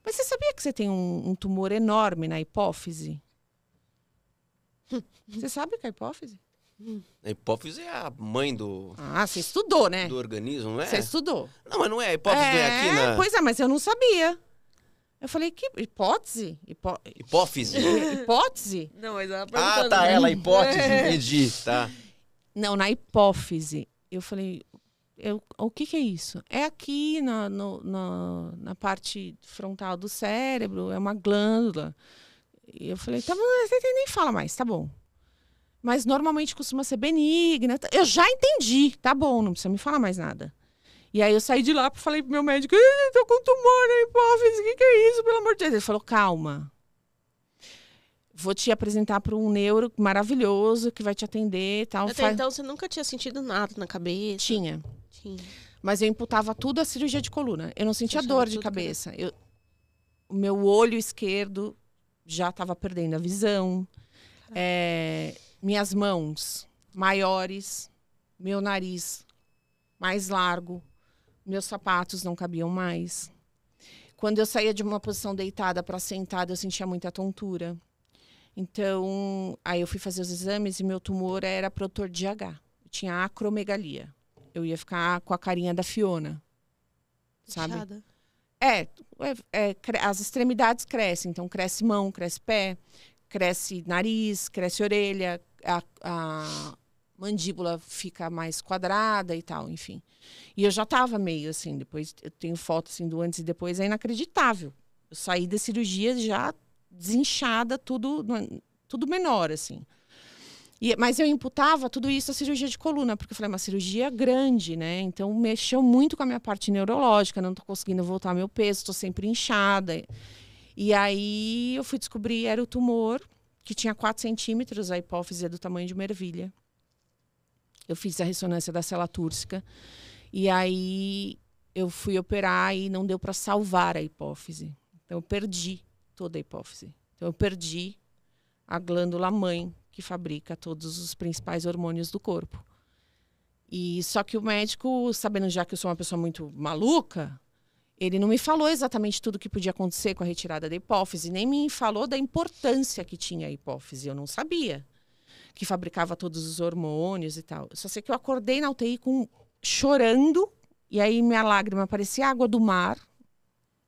Speaker 4: Mas você sabia que você tem um tumor enorme na hipófise? Você sabe o que é a hipófise?
Speaker 1: A hipófise é a mãe do...
Speaker 4: Ah, você estudou, né?
Speaker 1: Do organismo, não é?
Speaker 4: Você estudou.
Speaker 1: Não, mas não é. A hipófise não é aqui na...
Speaker 4: Pois é, mas eu não sabia. Eu falei, que hipótese?
Speaker 1: Hipófise?
Speaker 4: Hipótese?
Speaker 2: Não, mas ela
Speaker 1: Ah, tá, ela, hipótese, entendi, tá.
Speaker 4: Não, na hipófise. Eu falei... o que é isso? É aqui na parte frontal do cérebro, é uma glândula. E eu falei, tá bom, você nem fala mais, tá bom. Mas normalmente costuma ser benigna. Eu já entendi, tá bom, não precisa me falar mais nada. E aí eu saí de lá e falei pro meu médico, tô com tumor na hipófise, o que é isso, pelo amor de Deus? Ele falou, calma. Vou te apresentar para um neuro maravilhoso que vai te atender e tal.
Speaker 2: Até então você nunca tinha sentido nada na cabeça?
Speaker 4: Tinha. Mas eu imputava tudo à cirurgia de coluna. Eu não sentia dor de cabeça. O meu olho esquerdo já estava perdendo a visão. Minhas mãos maiores. Meu nariz mais largo. Meus sapatos não cabiam mais. Quando eu saía de uma posição deitada para sentada, eu sentia muita tontura. Então, aí eu fui fazer os exames e meu tumor era produtor de H. Eu tinha acromegalia. Eu ia ficar com a carinha da Fiona, sabe? As extremidades crescem. Então, cresce mão, cresce pé, cresce nariz, cresce orelha, a mandíbula fica mais quadrada e tal, enfim. E eu já estava meio assim, depois eu tenho foto assim, do antes e depois, é inacreditável. Eu saí da cirurgia já desinchada, tudo menor, assim. Mas eu imputava tudo isso à cirurgia de coluna, porque eu falei, uma cirurgia grande, né? Então, mexeu muito com a minha parte neurológica, não tô conseguindo voltar ao meu peso, tô sempre inchada. E aí, eu fui descobrir, era o tumor, que tinha 4 centímetros, a hipófise é do tamanho de uma ervilha. Eu fiz a ressonância da célula túrcica. E aí, eu fui operar e não deu para salvar a hipófise. Então, eu perdi toda a hipófise. Então, eu perdi a glândula mãe, que fabrica todos os principais hormônios do corpo. E só que o médico, sabendo já que eu sou uma pessoa muito maluca, Ele não me falou exatamente tudo o que podia acontecer com a retirada da hipófise, nem me falou da importância que tinha a hipófise. Eu não sabia que fabricava todos os hormônios e tal. Eu só sei que eu acordei na UTI chorando, e aí minha lágrima parecia água do mar,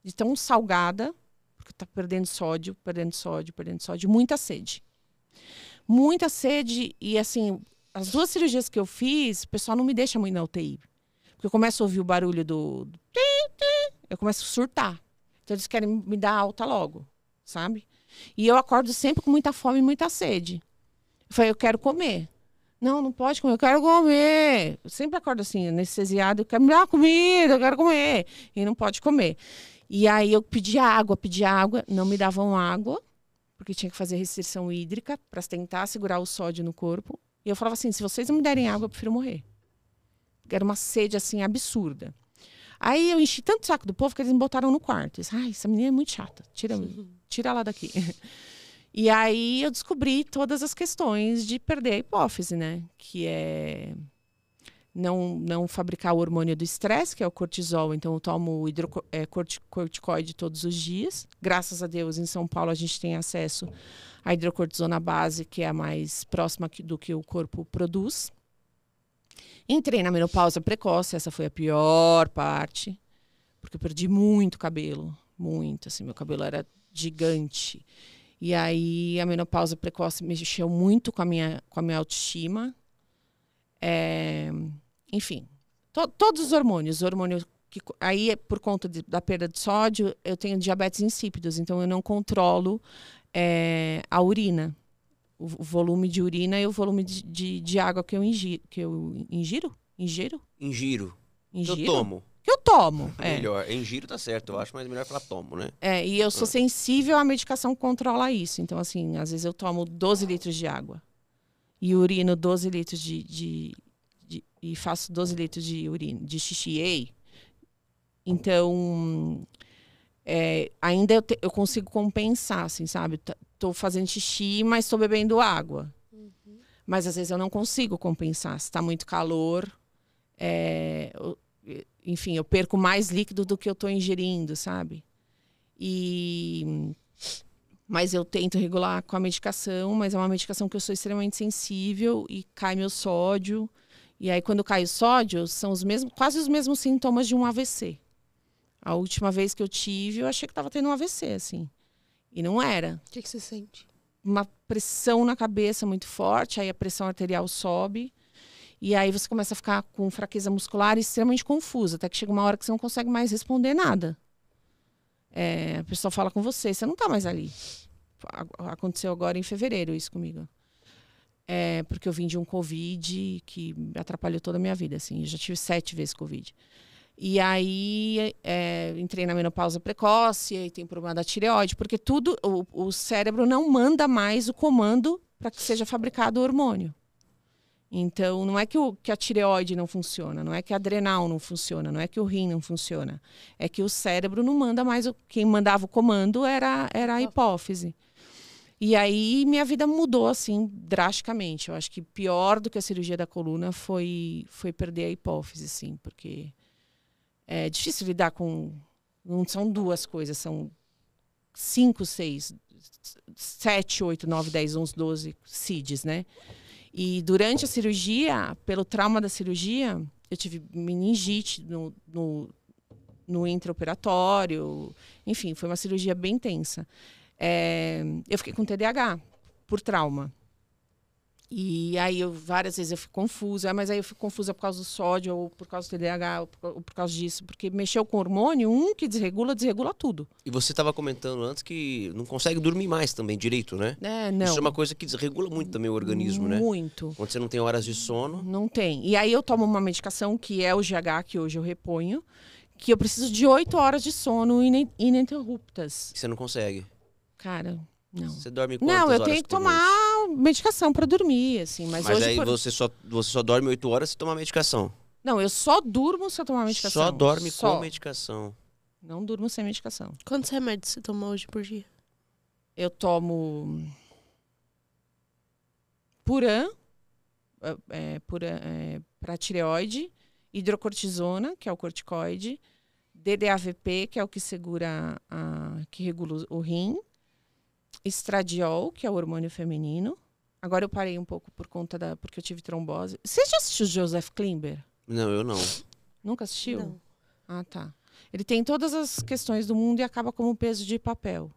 Speaker 4: de tão salgada, porque tá perdendo sódio, muita sede. Muita sede, e assim, as 2 cirurgias que eu fiz, o pessoal não me deixa muito na UTI. Porque eu começo a ouvir o barulho do eu começo a surtar. Então eles querem me dar alta logo, sabe? E eu acordo sempre com muita fome e muita sede. Eu falei, eu quero comer. Não pode comer, eu quero comer. Eu sempre acordo assim, anestesiado, eu quero me dar comida, eu quero comer. E não pode comer. E aí eu pedi água, não me davam água, porque tinha que fazer restrição hídrica para tentar segurar o sódio no corpo. E eu falava assim, se vocês não me derem água, eu prefiro morrer. Porque era uma sede assim absurda. Aí eu enchi tanto o saco do povo que eles me botaram no quarto. Eles, essa menina é muito chata, tira ela daqui. E aí eu descobri todas as questões de perder a hipófise, né? Que é não fabricar o hormônio do estresse, que é o cortisol. Então eu tomo corticoide todos os dias. Graças a Deus, em São Paulo, a gente tem acesso à hidrocortisona base, que é a mais próxima do que o corpo produz. Entrei na menopausa precoce, essa foi a pior parte, porque eu perdi muito cabelo, muito, assim, meu cabelo era gigante. E aí a menopausa precoce mexeu muito com a minha autoestima. Enfim, todos os hormônios que, aí por conta da perda de sódio, eu tenho diabetes insípidos, então eu não controlo a urina. O volume de urina e o volume de água que eu ingiro.
Speaker 1: Eu tomo.
Speaker 4: Que eu tomo.
Speaker 1: Melhor. Ingiro tá certo, eu acho, mas melhor falar tomo, né?
Speaker 4: E eu sou sensível à medicação que controla isso. Então, assim, às vezes eu tomo 12 litros de água. E urino 12 litros e faço 12 litros de urina, de xixi. Então, ainda eu consigo compensar, assim, sabe? Tô fazendo xixi, mas estou bebendo água. Uhum. Mas às vezes eu não consigo compensar. Se está muito calor, enfim, eu perco mais líquido do que eu estou ingerindo, sabe? Mas eu tento regular com a medicação, mas é uma medicação que eu sou extremamente sensível e cai meu sódio. E aí, quando cai o sódio, são quase os mesmos sintomas de um AVC. A última vez que eu tive, eu achei que estava tendo um AVC, assim. E não era.
Speaker 2: O que você sente?
Speaker 4: Uma pressão na cabeça muito forte, aí a pressão arterial sobe. E aí você começa a ficar com fraqueza muscular e extremamente confusa. Até que chega uma hora que você não consegue mais responder nada. A pessoa fala com você não está mais ali. Aconteceu agora em fevereiro isso comigo. Porque eu vim de um Covid que atrapalhou toda a minha vida. Assim. Eu já tive 7 vezes Covid. E aí entrei na menopausa precoce, e tem problema da tireoide, porque o cérebro não manda mais o comando para que seja fabricado o hormônio. Então, não é que a tireoide não funciona, não é que a adrenal não funciona, não é que o rim não funciona. É que o cérebro não manda mais, quem mandava o comando era a hipófise. E aí minha vida mudou assim drasticamente. Eu acho que pior do que a cirurgia da coluna foi perder a hipófise, assim, porque é difícil lidar com... Não são 2 coisas, são 5, 6, 7, 8, 9, 10, 11, 12 CIDs, né? E durante a cirurgia, pelo trauma da cirurgia, eu tive meningite no intraoperatório. Enfim, foi uma cirurgia bem tensa. Eu fiquei com TDAH por trauma. E aí, várias vezes eu fico confusa. Mas aí eu fico confusa por causa do sódio, ou por causa do TDAH, ou por causa disso. Porque mexeu com hormônio, que desregula tudo.
Speaker 1: E você estava comentando antes que não consegue dormir mais também direito, né?
Speaker 4: Não.
Speaker 1: Isso é uma coisa que desregula muito também o organismo, né?
Speaker 4: Muito.
Speaker 1: Quando você não tem horas de sono.
Speaker 4: Não tem. E aí eu tomo uma medicação que é o GH, que hoje eu reponho, que eu preciso de 8 horas de sono ininterruptas.
Speaker 1: E você não consegue?
Speaker 4: Cara... Não.
Speaker 1: Você dorme quantas horas?
Speaker 4: Não, eu tenho que tomar medicação para dormir, assim. Mas hoje
Speaker 1: aí você só dorme 8 horas se tomar medicação?
Speaker 4: Não, eu só durmo se eu tomar medicação.
Speaker 1: Só dorme com medicação?
Speaker 4: Não durmo sem medicação.
Speaker 2: Quantos remédios você toma hoje por dia?
Speaker 4: Eu tomo Puran, para tireoide, hidrocortisona, que é o corticoide, DDAVP, que é o que segura, que regula o rim. Estradiol, que é o hormônio feminino. Agora eu parei um pouco porque eu tive trombose. Você já assistiu Joseph Klimber?
Speaker 1: Não, eu não.
Speaker 4: Nunca assistiu?
Speaker 2: Não.
Speaker 4: Ah, tá. Ele tem todas as questões do mundo e acaba como peso de papel.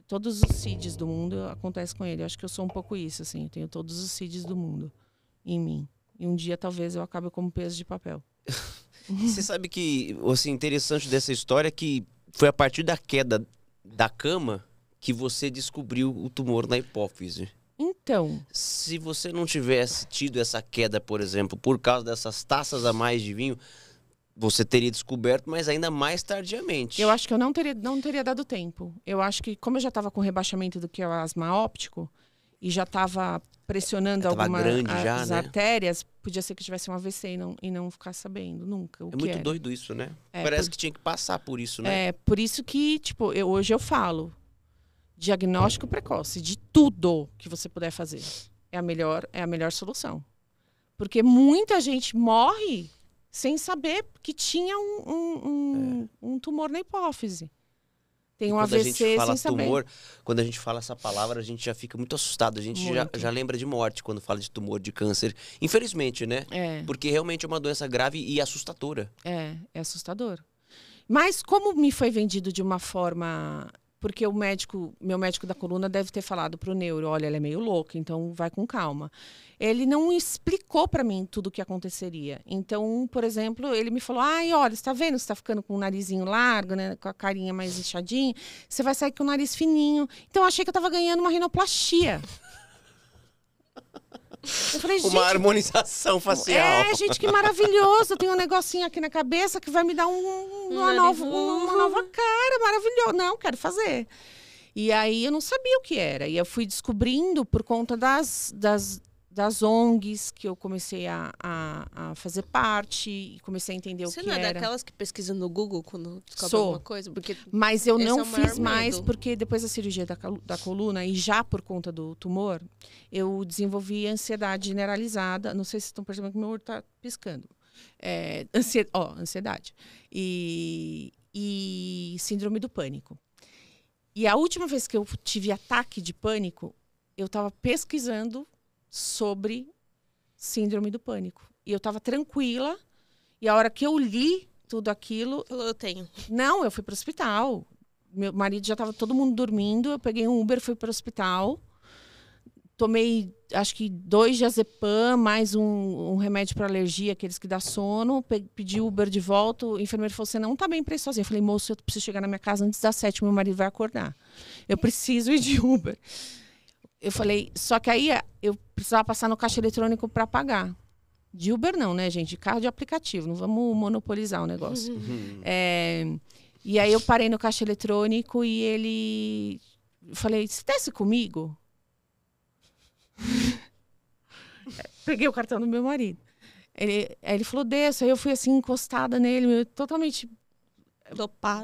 Speaker 4: Todos os CIDs do mundo acontece com ele. Eu acho que eu sou um pouco isso, assim. Eu tenho todos os CIDs do mundo em mim. E um dia, talvez, eu acabe como peso de papel.
Speaker 1: Você sabe que, assim, interessante dessa história é que foi a partir da queda da cama que você descobriu o tumor na hipófise.
Speaker 4: Então...
Speaker 1: Se você não tivesse tido essa queda, por exemplo, por causa dessas taças a mais de vinho, você teria descoberto, mas ainda mais tardiamente.
Speaker 4: Eu acho que eu não teria dado tempo. Eu acho que, como eu já estava com rebaixamento do que é o asma óptico, e já estava pressionando algumas artérias, podia ser que tivesse um AVC e não ficar sabendo nunca o que
Speaker 1: muito
Speaker 4: era.
Speaker 1: Doido isso, né? Parece que tinha que passar por isso, né?
Speaker 4: É, por isso que, tipo, hoje eu falo, diagnóstico precoce de tudo que você puder fazer é a melhor solução. Porque muita gente morre sem saber que tinha um tumor na hipófise. Tem um AVC sem saber. Tumor,
Speaker 1: quando a gente fala essa palavra, a gente já fica muito assustado. A gente já lembra de morte quando fala de tumor, de câncer. Infelizmente, né? Porque realmente é uma doença grave e assustadora.
Speaker 4: É assustador. Mas como me foi vendido de uma forma... Porque meu médico da coluna deve ter falado pro neuro, olha, ela é meio louca, então vai com calma. Ele não explicou para mim tudo o que aconteceria. Então, por exemplo, ele me falou, olha, você tá vendo? Você tá ficando com o narizinho largo, né? Com a carinha mais inchadinha. Você vai sair com o nariz fininho. Então, eu achei que eu tava ganhando uma rinoplastia. Eu falei,
Speaker 1: uma harmonização facial.
Speaker 4: Gente, que maravilhoso. Eu tenho um negocinho aqui na cabeça que vai me dar uma nova cara, maravilhoso. Não, quero fazer. E aí eu não sabia o que era. E eu fui descobrindo por conta das ONGs que eu comecei a fazer parte e comecei a entender o que era.
Speaker 2: Você não é daquelas que pesquisam no Google quando descobre alguma coisa? Porque
Speaker 4: mas eu não fiz mais, porque depois da cirurgia da coluna e já por conta do tumor, eu desenvolvi ansiedade generalizada. Não sei se estão percebendo que meu olho está piscando. Ansiedade. E síndrome do pânico. E a última vez que eu tive ataque de pânico, eu estava pesquisando sobre síndrome do pânico. E eu estava tranquila. E a hora que eu li tudo aquilo...
Speaker 2: Eu tenho.
Speaker 4: Não, eu fui para o hospital. Meu marido já estava todo mundo dormindo. Eu peguei um Uber, fui para o hospital. Tomei, acho que 2 diazepam, mais um remédio para alergia, aqueles que dá sono. Pedi Uber de volta. O enfermeiro falou, você não está bem para ir sozinha. Eu falei, moço, eu preciso chegar na minha casa antes das 7, meu marido vai acordar. Eu preciso ir de Uber. Eu falei, só que aí eu precisava passar no caixa eletrônico para pagar. De Uber não, né, gente? De carro de aplicativo, não vamos monopolizar o negócio. E aí eu parei no caixa eletrônico e ele... Eu falei, você desce comigo? Peguei o cartão do meu marido. Aí ele falou, desça. Aí eu fui assim, encostada nele, totalmente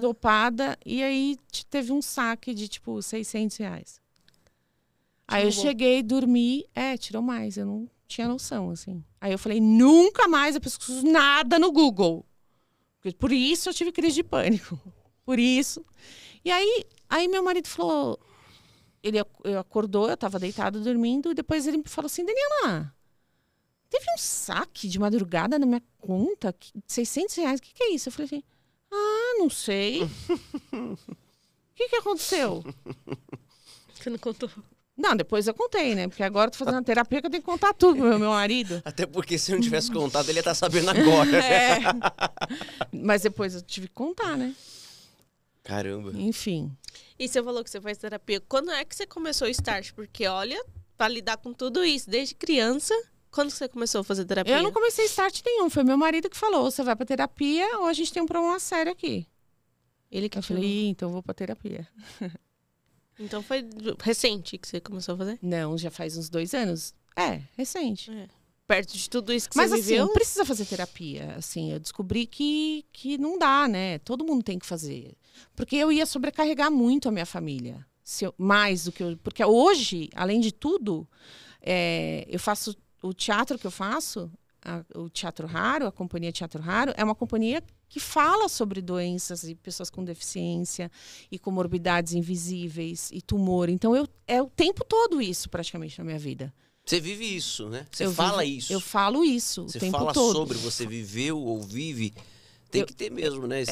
Speaker 4: dopada. E aí teve um saque de, tipo, R$600. Aí eu cheguei, dormi, tirou mais, eu não tinha noção, assim. Aí eu falei, nunca mais eu pesquiso nada no Google. Por isso eu tive crise de pânico. Por isso. E aí meu marido falou, ele acordou, eu estava deitado dormindo, e depois ele me falou assim, Daniela, teve um saque de madrugada na minha conta, R$600, o que é isso? Eu falei assim, não sei. O que aconteceu?
Speaker 2: Você não contou?
Speaker 4: Não, depois eu contei, né? Porque agora eu tô fazendo a terapia que eu tenho que contar tudo pro meu marido.
Speaker 1: Até porque se eu não tivesse contado, ele ia estar sabendo agora.
Speaker 4: Mas depois eu tive que contar, né?
Speaker 1: Caramba.
Speaker 4: Enfim.
Speaker 2: E você falou que você faz terapia. Quando é que você começou o Start? Porque, olha, para lidar com tudo isso, desde criança, quando você começou a fazer terapia?
Speaker 4: Eu não comecei Start nenhum. Foi meu marido que falou, você vai pra terapia ou a gente tem um problema sério aqui.
Speaker 2: Ele que
Speaker 4: eu falei, então eu vou pra terapia.
Speaker 2: Então foi recente que você começou a fazer?
Speaker 4: Não, já faz uns 2 anos. Recente.
Speaker 2: Perto de tudo isso que
Speaker 4: você
Speaker 2: viveu?
Speaker 4: Mas assim, precisa fazer terapia. Assim, eu descobri que não dá, né? Todo mundo tem que fazer. Porque eu ia sobrecarregar muito a minha família. Mais do que eu... Porque hoje, além de tudo, eu faço... O teatro que eu faço, o Teatro Raro, a companhia Teatro Raro, é uma companhia que fala sobre doenças e pessoas com deficiência e comorbidades invisíveis e tumor. Então, é o tempo todo isso, praticamente, na minha vida.
Speaker 1: Você vive isso, né? Você fala isso.
Speaker 4: Eu falo isso
Speaker 1: você
Speaker 4: o tempo
Speaker 1: fala
Speaker 4: todo.
Speaker 1: sobre, você viveu ou vive. Tem que ter mesmo, né?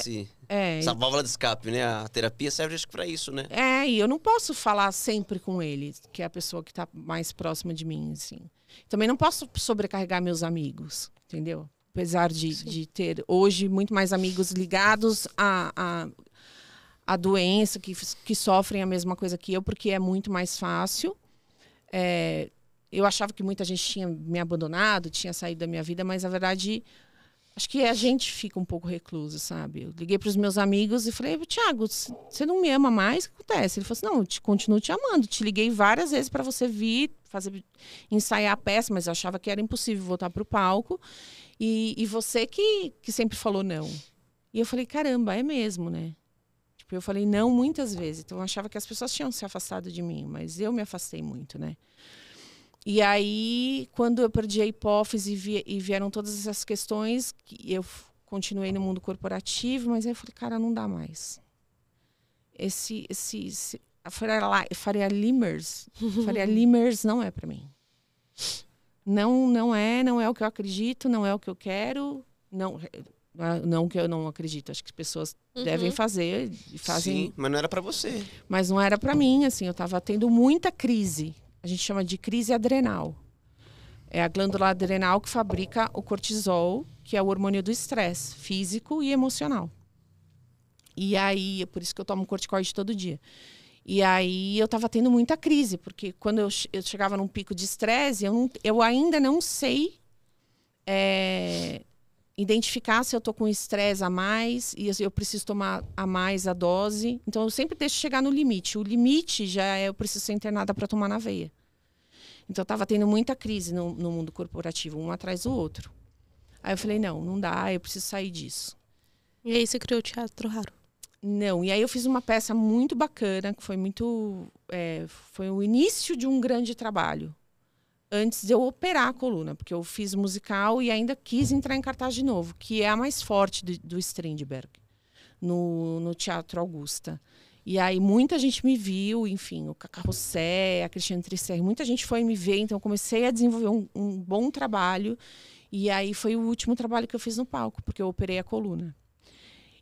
Speaker 1: Essa válvula de escape, né? A terapia serve para isso, né?
Speaker 4: E eu não posso falar sempre com ele, que é a pessoa que está mais próxima de mim, assim. Também não posso sobrecarregar meus amigos, entendeu? Apesar de ter hoje muito mais amigos ligados à doença, que sofrem a mesma coisa que eu, porque é muito mais fácil. Eu achava que muita gente tinha me abandonado, tinha saído da minha vida, mas, na verdade, acho que a gente fica um pouco recluso, sabe? Eu liguei para os meus amigos e falei, Thiago, você não me ama mais? O que acontece? Ele falou assim, não, eu continuo te amando. Te liguei várias vezes para você vir, ensaiar a peça, mas eu achava que era impossível voltar para o palco. E você que sempre falou não. E eu falei, caramba, é mesmo, né? Tipo, eu falei não muitas vezes. Então, eu achava que as pessoas tinham se afastado de mim, mas eu me afastei muito, né? E aí, quando eu perdi a hipófise e vieram todas essas questões, eu continuei no mundo corporativo, mas aí eu falei, cara, não dá mais. A Faria Limers não é para mim. Não é o que eu acredito, não é o que eu quero, não que eu não acredito. Acho que as pessoas devem fazer e fazem.
Speaker 1: Sim, mas não era para você.
Speaker 4: Mas não era para mim, assim, eu estava tendo muita crise. A gente chama de crise adrenal. É a glândula adrenal que fabrica o cortisol, que é o hormônio do estresse físico e emocional. E aí, é por isso que eu tomo corticoide todo dia. E aí eu estava tendo muita crise, porque quando eu chegava num pico de estresse, eu ainda não sei identificar se eu estou com estresse a mais e eu preciso tomar a mais a dose. Então eu sempre deixo chegar no limite. O limite já é eu preciso ser internada para tomar na veia. Então eu estava tendo muita crise no mundo corporativo, um atrás do outro. Aí eu falei, não dá, eu preciso sair disso.
Speaker 2: E aí você criou o Teatro Raro?
Speaker 4: Não, e aí eu fiz uma peça muito bacana, que foi foi o início de um grande trabalho. Antes de eu operar a coluna, porque eu fiz musical e ainda quis entrar em cartaz de novo, que é a mais forte do Strindberg, no Teatro Augusta. E aí muita gente me viu, enfim, o Cacá Rossé, a Cristiane Trisser, muita gente foi me ver, então eu comecei a desenvolver um bom trabalho. E aí foi o último trabalho que eu fiz no palco, porque eu operei a coluna.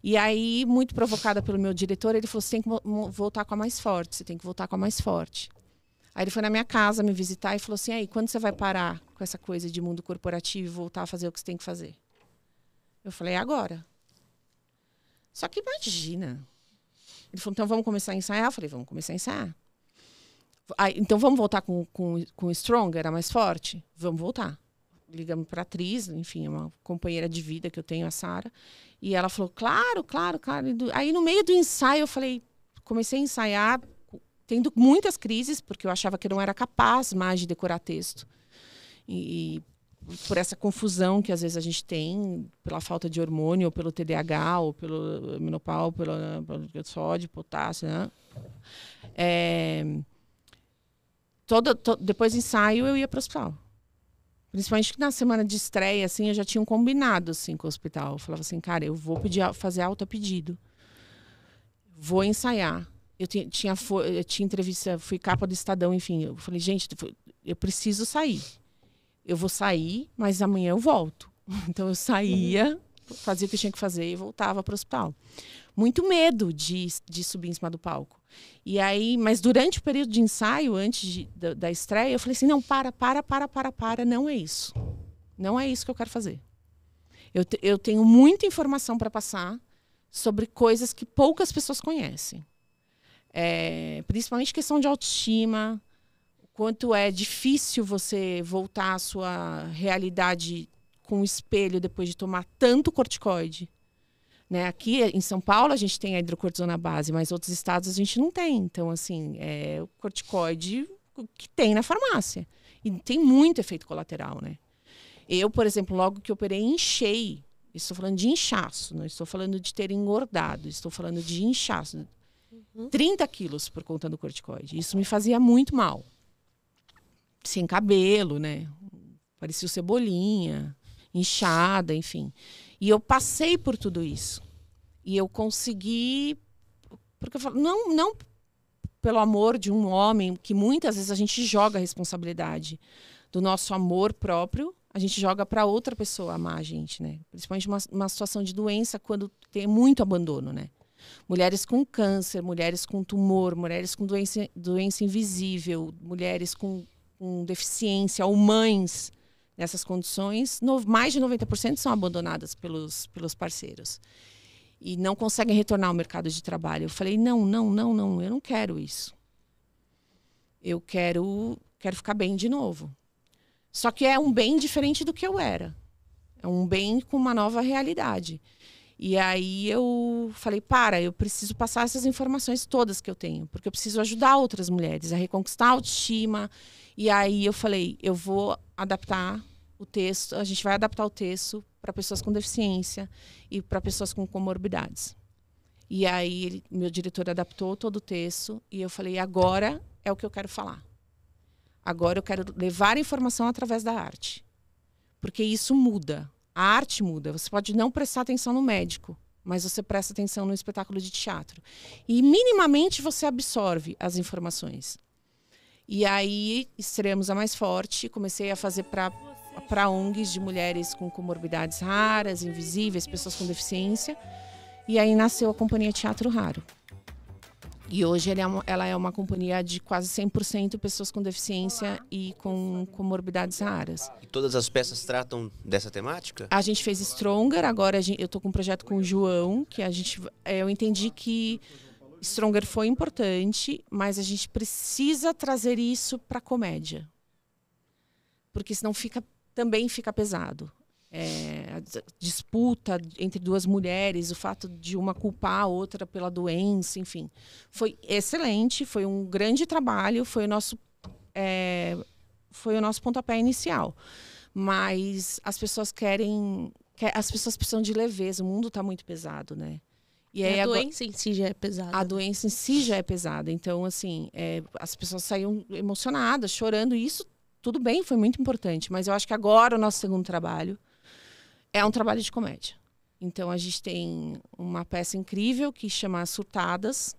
Speaker 4: E aí, muito provocada pelo meu diretor, ele falou, você tem que voltar com a mais forte, você tem que voltar com a mais forte. Aí ele foi na minha casa me visitar e falou assim, aí, quando você vai parar com essa coisa de mundo corporativo e voltar a fazer o que você tem que fazer? Eu falei, agora. Só que imagina. Ele falou, então vamos começar a ensaiar? Eu falei, vamos começar a ensaiar. Aí, então vamos voltar com o Stronger, a mais forte? Vamos voltar. Ligamos para a atriz, enfim, uma companheira de vida que eu tenho, a Sara. E ela falou, claro. Aí no meio do ensaio eu falei, comecei a ensaiar, tendo muitas crises, porque eu achava que eu não era capaz mais de decorar texto. E por essa confusão que às vezes a gente tem, pela falta de hormônio, ou pelo TDAH, ou pelo menopau, pelo sódio, potássio, né? Depois do ensaio eu ia para o hospital. Principalmente que na semana de estreia, assim, eu já tinha um combinado assim, com o hospital. Eu falava assim, cara, eu vou fazer alta pedido. Vou ensaiar. Eu tinha entrevista, fui capa do Estadão, enfim. Eu falei, gente, eu preciso sair. Eu vou sair, mas amanhã eu volto. Então eu saía, fazia o que eu tinha que fazer e voltava para o hospital. Muito medo de subir em cima do palco. E aí, mas durante o período de ensaio, antes da estreia, eu falei assim, não, para, não é isso. Não é isso que eu quero fazer. Eu tenho muita informação para passar sobre coisas que poucas pessoas conhecem. Principalmente questão de autoestima, quanto é difícil você voltar à sua realidade com o espelho depois de tomar tanto corticoide. Né? Aqui em São Paulo a gente tem a hidrocortisona base, mas outros estados a gente não tem. Então, assim, é o corticoide que tem na farmácia. E tem muito efeito colateral, né? Eu, por exemplo, logo que operei, inchei. Estou falando de inchaço, não estou falando de ter engordado, estou falando de inchaço. 30 quilos por conta do corticoide. Isso me fazia muito mal. Sem cabelo, né? Parecia o Cebolinha, inchada, enfim. E eu passei por tudo isso. E eu consegui... Porque eu falo, não pelo amor de um homem, que muitas vezes a gente joga a responsabilidade do nosso amor próprio, a gente joga para outra pessoa amar a gente, né? Principalmente uma situação de doença, quando tem muito abandono, né? Mulheres com câncer, mulheres com tumor, mulheres com doença invisível, mulheres com deficiência, ou mães nessas condições, mais de 90% são abandonadas pelos parceiros. E não conseguem retornar ao mercado de trabalho. Eu falei, não, eu não quero isso. Eu quero ficar bem de novo. Só que é um bem diferente do que eu era. É um bem com uma nova realidade. E aí eu falei, eu preciso passar essas informações todas que eu tenho, porque eu preciso ajudar outras mulheres a reconquistar a autoestima. E aí eu falei, eu vou adaptar o texto, a gente vai adaptar o texto para pessoas com deficiência e para pessoas com comorbidades. E aí meu diretor adaptou todo o texto e eu falei, agora é o que eu quero falar. Agora eu quero levar a informação através da arte. Porque isso muda. A arte muda. Você pode não prestar atenção no médico, mas você presta atenção no espetáculo de teatro. E minimamente você absorve as informações. E aí estreamos a Mais Forte, comecei a fazer para ONGs de mulheres com comorbidades raras, invisíveis, pessoas com deficiência. E aí nasceu a Companhia Teatro Raro. E hoje ela é uma companhia de quase 100% pessoas com deficiência e com comorbidades raras.
Speaker 1: E todas as peças tratam dessa temática?
Speaker 4: A gente fez Stronger, agora eu estou com um projeto com o João, que eu entendi que Stronger foi importante, mas a gente precisa trazer isso para a comédia. Porque senão também fica pesado. A disputa entre duas mulheres, o fato de uma culpar a outra pela doença, enfim. Foi excelente, foi um grande trabalho, foi o nosso pontapé inicial. Mas as pessoas as pessoas precisam de leveza, o mundo está muito pesado, né?
Speaker 2: E aí, a doença em si já é pesada.
Speaker 4: A doença em si já é pesada. Então, assim, as pessoas saíam emocionadas, chorando, e isso, tudo bem, foi muito importante. Mas eu acho que agora o nosso segundo trabalho é um trabalho de comédia. Então, a gente tem uma peça incrível que chama Surtadas,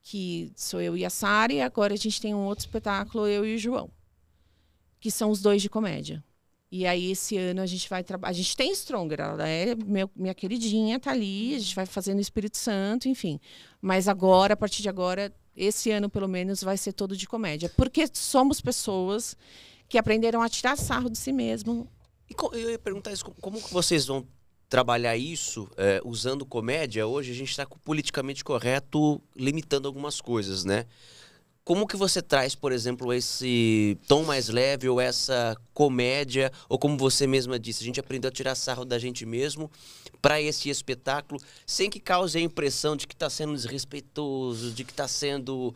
Speaker 4: que sou eu e a Sara, e agora a gente tem um outro espetáculo, eu e o João, que são os dois de comédia. E aí, esse ano, a gente vai trabalhar... A gente tem Stronger, ela é minha queridinha, tá ali, a gente vai fazer no Espírito Santo, enfim. Mas agora, a partir de agora, esse ano, pelo menos, vai ser todo de comédia. Porque somos pessoas que aprenderam a tirar sarro de si mesmo.
Speaker 1: E eu ia perguntar isso, como que vocês vão trabalhar isso usando comédia? Hoje a gente está politicamente correto, limitando algumas coisas, né? Como que você traz, por exemplo, esse tom mais leve ou essa comédia, ou como você mesma disse, a gente aprendeu a tirar sarro da gente mesmo para esse espetáculo, sem que cause a impressão de que está sendo desrespeitoso, de que está sendo,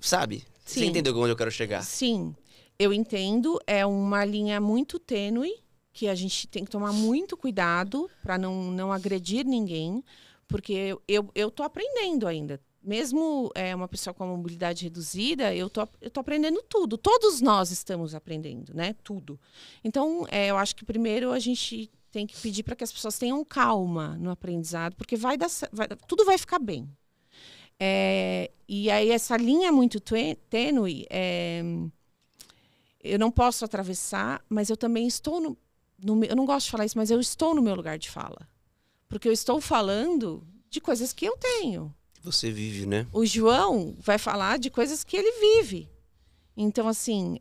Speaker 1: sabe?
Speaker 4: Sim.
Speaker 1: Você entendeu onde eu quero chegar?
Speaker 4: Sim, eu entendo, é uma linha muito tênue, que a gente tem que tomar muito cuidado para não agredir ninguém, porque eu tô aprendendo ainda. Mesmo uma pessoa com a mobilidade reduzida, eu tô aprendendo tudo. Todos nós estamos aprendendo, né? Tudo. Então, eu acho que primeiro a gente tem que pedir para que as pessoas tenham calma no aprendizado, porque tudo vai ficar bem. E aí essa linha muito tênue, eu não posso atravessar, mas eu também estou eu não gosto de falar isso, mas eu estou no meu lugar de fala. Porque eu estou falando de coisas que eu tenho.
Speaker 1: Você vive, né?
Speaker 4: O João vai falar de coisas que ele vive. Então, assim,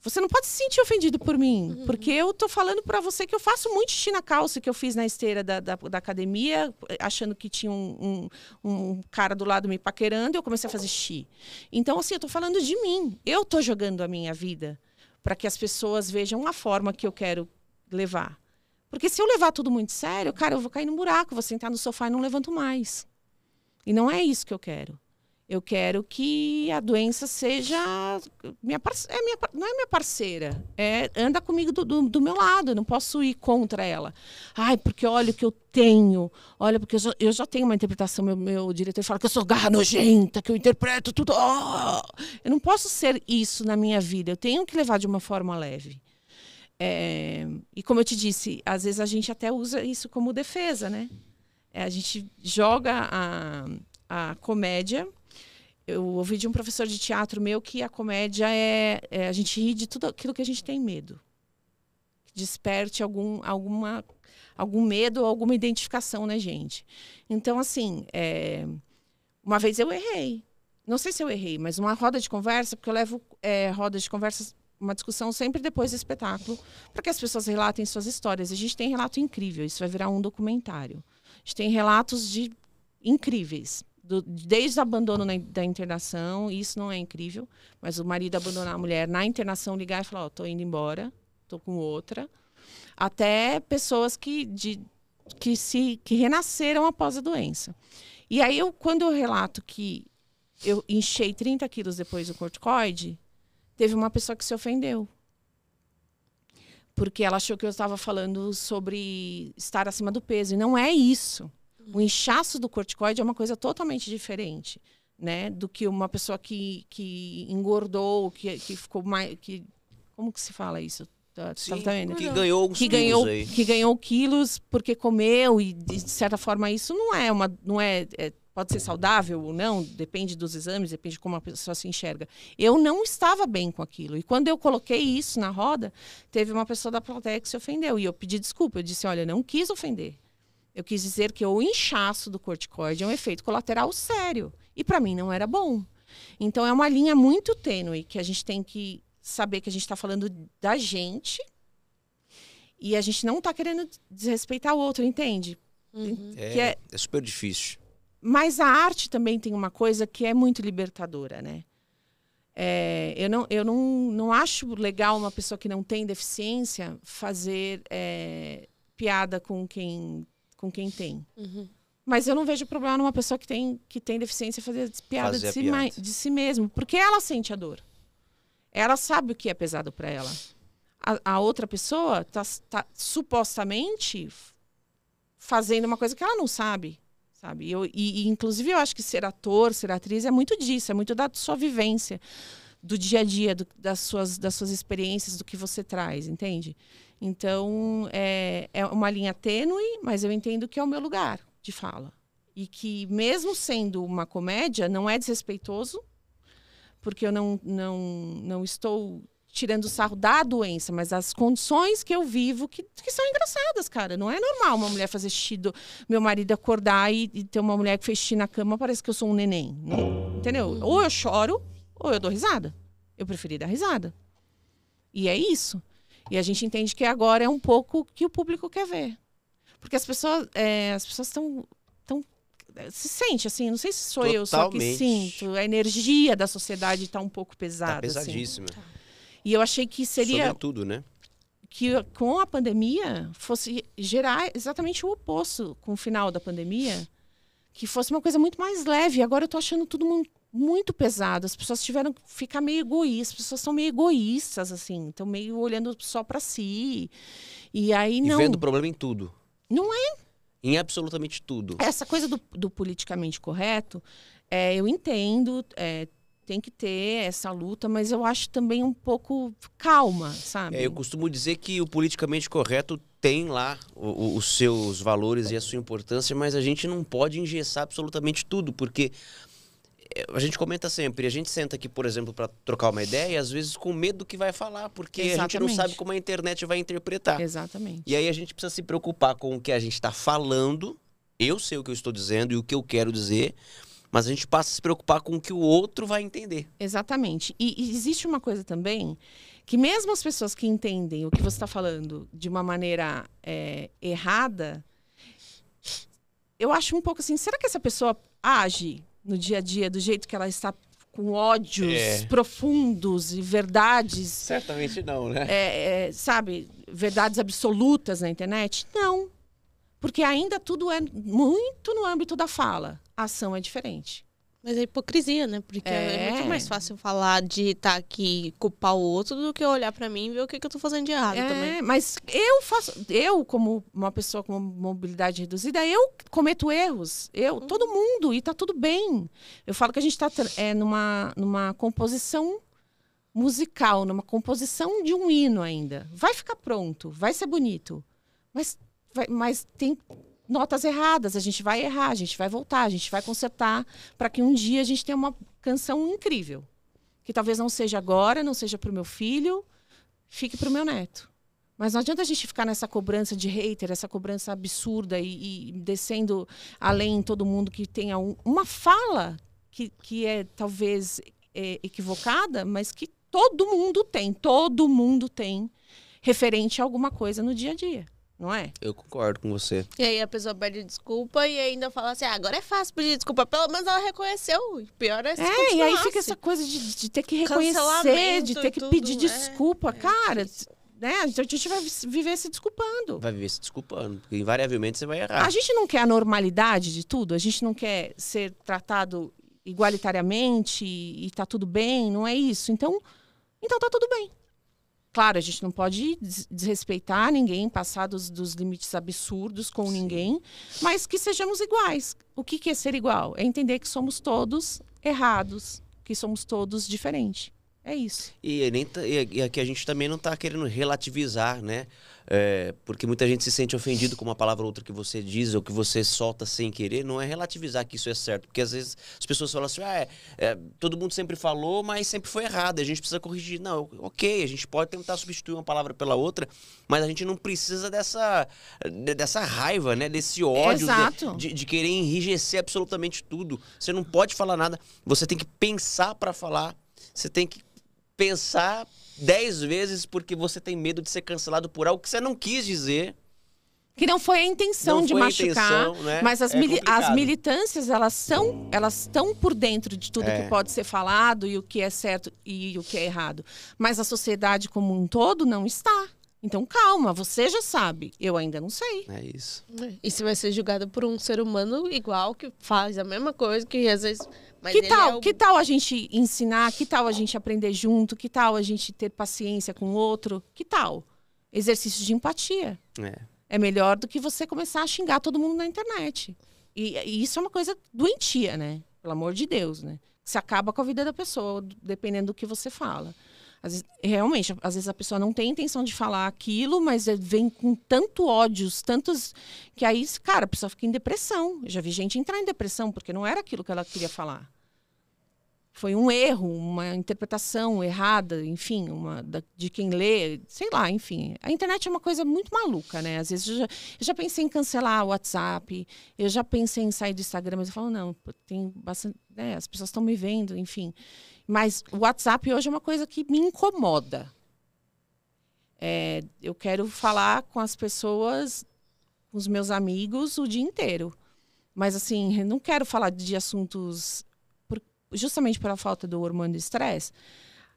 Speaker 4: você não pode se sentir ofendido por mim. Porque eu tô falando para você que eu faço muito xixi na calça que eu fiz na esteira da academia, achando que tinha um cara do lado me paquerando, e eu comecei a fazer xixi. Então, assim, eu tô falando de mim. Eu tô jogando a minha vida para que as pessoas vejam a forma que eu quero levar. Porque se eu levar tudo muito sério, cara, eu vou cair no buraco, vou sentar no sofá e não levanto mais. E não é isso que eu quero. Eu quero que a doença seja não é minha parceira, anda comigo do meu lado, eu não posso ir contra ela. Ai, porque olha o que eu tenho, olha, porque eu já tenho uma interpretação, meu diretor fala que eu sou garra nojenta, que eu interpreto tudo. Eu não posso ser isso na minha vida, eu tenho que levar de uma forma leve. E como eu te disse, às vezes a gente até usa isso como defesa, né? A gente joga a comédia. Eu ouvi de um professor de teatro meu que a comédia a gente ri de tudo aquilo que a gente tem medo. Que desperte algum medo ou alguma identificação na gente. Então, assim, uma vez eu errei. Não sei se eu errei, mas uma roda de conversa, porque eu levo roda de conversa, uma discussão sempre depois do espetáculo, para que as pessoas relatem suas histórias. A gente tem relato incrível, isso vai virar um documentário. A gente tem relatos incríveis, desde o abandono da internação, e isso não é incrível, mas o marido abandonar a mulher na internação, ligar e falar, tô indo embora, tô com outra, até pessoas que renasceram após a doença. E aí, quando eu relato que eu enchei 30 quilos depois do corticoide, teve uma pessoa que se ofendeu. Porque ela achou que eu estava falando sobre estar acima do peso. E não é isso. O inchaço do corticoide é uma coisa totalmente diferente, né? Do que uma pessoa que engordou, que ficou mais... como que se fala isso?
Speaker 1: Sim, que ganhou alguns quilos aí.
Speaker 4: Que ganhou quilos porque comeu. E, de certa forma, isso não é pode ser saudável ou não, depende dos exames, depende de como a pessoa se enxerga. Eu não estava bem com aquilo. E quando eu coloquei isso na roda, teve uma pessoa da plateia que se ofendeu. E eu pedi desculpa. Eu disse, olha, não quis ofender. Eu quis dizer que o inchaço do corticoide é um efeito colateral sério. E para mim não era bom. Então é uma linha muito tênue que a gente tem que saber que a gente está falando da gente e a gente não está querendo desrespeitar o outro, entende?
Speaker 1: Uhum. É super difícil.
Speaker 4: Mas a arte também tem uma coisa que é muito libertadora, né? Eu não acho legal uma pessoa que não tem deficiência fazer piada com quem tem. Uhum. Mas eu não vejo problema numa pessoa que tem deficiência fazer piada de si mesmo, porque ela sente a dor. Ela sabe o que é pesado para ela. A outra pessoa tá supostamente fazendo uma coisa que ela não sabe. Sabe? Inclusive, eu acho que ser ator, ser atriz é muito disso, é muito da sua vivência, do dia a dia, das suas experiências, do que você traz, entende? Então, é uma linha tênue, mas eu entendo que é o meu lugar de fala. E que, mesmo sendo uma comédia, não é desrespeitoso, porque eu não estou tirando sarro da doença, mas as condições que eu vivo que são engraçadas, cara. Não é normal uma mulher fazer xixi, meu marido acordar e ter uma mulher que fez xixi na cama, parece que eu sou um neném. Não, entendeu? Ou eu choro, ou eu dou risada. Eu preferi dar risada. E é isso. E a gente entende que agora é um pouco que o público quer ver. Porque as pessoas estão se sente assim, não sei se sou
Speaker 1: Totalmente.
Speaker 4: Eu só que sinto, a energia da sociedade está um pouco pesada.
Speaker 1: Tá pesadíssima.
Speaker 4: Assim. E eu achei que seria...
Speaker 1: Sobretudo, né?
Speaker 4: Que com a pandemia fosse gerar exatamente o oposto com o final da pandemia, que fosse uma coisa muito mais leve. Agora eu tô achando tudo muito pesado. As pessoas tiveram que ficar meio egoístas. As pessoas são meio egoístas, assim. Estão meio olhando só para si. E aí não...
Speaker 1: E vendo problema em tudo.
Speaker 4: Não é?
Speaker 1: Em absolutamente tudo.
Speaker 4: Essa coisa do politicamente correto, eu entendo... tem que ter essa luta, mas eu acho também um pouco calma, sabe?
Speaker 1: Eu costumo dizer que o politicamente correto tem lá os seus valores e a sua importância, mas a gente não pode engessar absolutamente tudo, porque a gente comenta sempre, a gente senta aqui, por exemplo, para trocar uma ideia, e às vezes com medo do que vai falar, porque
Speaker 4: Exatamente.
Speaker 1: A gente não sabe como a internet vai interpretar.
Speaker 4: Exatamente.
Speaker 1: E aí a gente precisa se preocupar com o que a gente está falando, eu sei o que eu estou dizendo e o que eu quero dizer, mas a gente passa a se preocupar com o que o outro vai entender.
Speaker 4: Exatamente. E existe uma coisa também, que mesmo as pessoas que entendem o que você está falando de uma maneira errada, eu acho um pouco assim, será que essa pessoa age no dia a dia do jeito que ela está com ódios profundos e verdades?
Speaker 1: Certamente não, né?
Speaker 4: Sabe, verdades absolutas na internet? Não. Porque ainda tudo é muito no âmbito da fala. A ação é diferente.
Speaker 2: Mas é hipocrisia, né? Porque é muito mais fácil falar de estar aqui e culpar o outro do que olhar pra mim e ver o que eu tô fazendo de errado também.
Speaker 4: Mas eu como uma pessoa com mobilidade reduzida, eu cometo erros. Todo mundo, e tá tudo bem. Eu falo que a gente tá numa composição musical, numa composição de um hino ainda. Vai ficar pronto, vai ser bonito. Mas tem notas erradas, a gente vai errar, a gente vai voltar, a gente vai consertar para que um dia a gente tenha uma canção incrível. Que talvez não seja agora, não seja para o meu filho, fique para o meu neto. Mas não adianta a gente ficar nessa cobrança de hater, essa cobrança absurda e descendo além todo mundo que tenha uma fala que é talvez equivocada, mas que todo mundo tem referente a alguma coisa no dia a dia, não é?
Speaker 1: Eu concordo com você.
Speaker 2: E aí a pessoa pede desculpa e ainda fala assim, agora é fácil pedir desculpa. Pelo menos ela reconheceu. O pior é se
Speaker 4: e aí fica essa coisa de ter que reconhecer, de ter que pedir desculpa. Cara, né? A gente vai viver se desculpando.
Speaker 1: Vai viver se desculpando, porque invariavelmente você vai errar.
Speaker 4: A gente não quer a normalidade de tudo, a gente não quer ser tratado igualitariamente e tá tudo bem, não é isso. Então tá tudo bem. Claro, a gente não pode desrespeitar ninguém, passar dos limites absurdos com ninguém, mas que sejamos iguais. O que é ser igual? É entender que somos todos errados, que somos todos diferentes. É isso.
Speaker 1: E aqui a gente também não está querendo relativizar, né? Porque muita gente se sente ofendido com uma palavra ou outra que você diz ou que você solta sem querer. Não é relativizar que isso é certo. Porque às vezes as pessoas falam assim, todo mundo sempre falou, mas sempre foi errado. A gente precisa corrigir. Não, ok, a gente pode tentar substituir uma palavra pela outra, mas a gente não precisa dessa raiva, né? Desse ódio de querer enrijecer absolutamente tudo. Você não pode falar nada. Você tem que pensar para falar. Você tem que pensar 10 vezes porque você tem medo de ser cancelado por algo que você não quis dizer.
Speaker 4: Que não foi a intenção de machucar, né? Mas as militâncias, elas estão por dentro de tudo que pode ser falado e o que é certo e o que é errado. Mas a sociedade como um todo não está. Então, calma, você já sabe. Eu ainda não sei.
Speaker 1: É isso.
Speaker 2: E você vai ser julgado por um ser humano igual, que faz a mesma coisa, que às vezes...
Speaker 4: Que tal a gente ensinar? Que tal a gente aprender junto? Que tal a gente ter paciência com o outro? Que tal? Exercício de empatia. É melhor do que você começar a xingar todo mundo na internet. E isso é uma coisa doentia, né? Pelo amor de Deus, né? Você acaba com a vida da pessoa, dependendo do que você fala. Às vezes, realmente, às vezes a pessoa não tem intenção de falar aquilo, mas vem com tanto ódio, tantos... Que aí, cara, a pessoa fica em depressão. Eu já vi gente entrar em depressão, porque não era aquilo que ela queria falar. Foi um erro, uma interpretação errada, enfim, de quem lê, sei lá, enfim. A internet é uma coisa muito maluca, né? Às vezes eu já pensei em cancelar o WhatsApp, eu já pensei em sair do Instagram, mas eu falo, não, tem bastante... as pessoas estão me vendo, enfim... Mas o WhatsApp hoje é uma coisa que me incomoda. Eu quero falar com as pessoas, com os meus amigos, o dia inteiro. Mas, assim, eu não quero falar de assuntos... justamente pela falta do hormônio do estresse.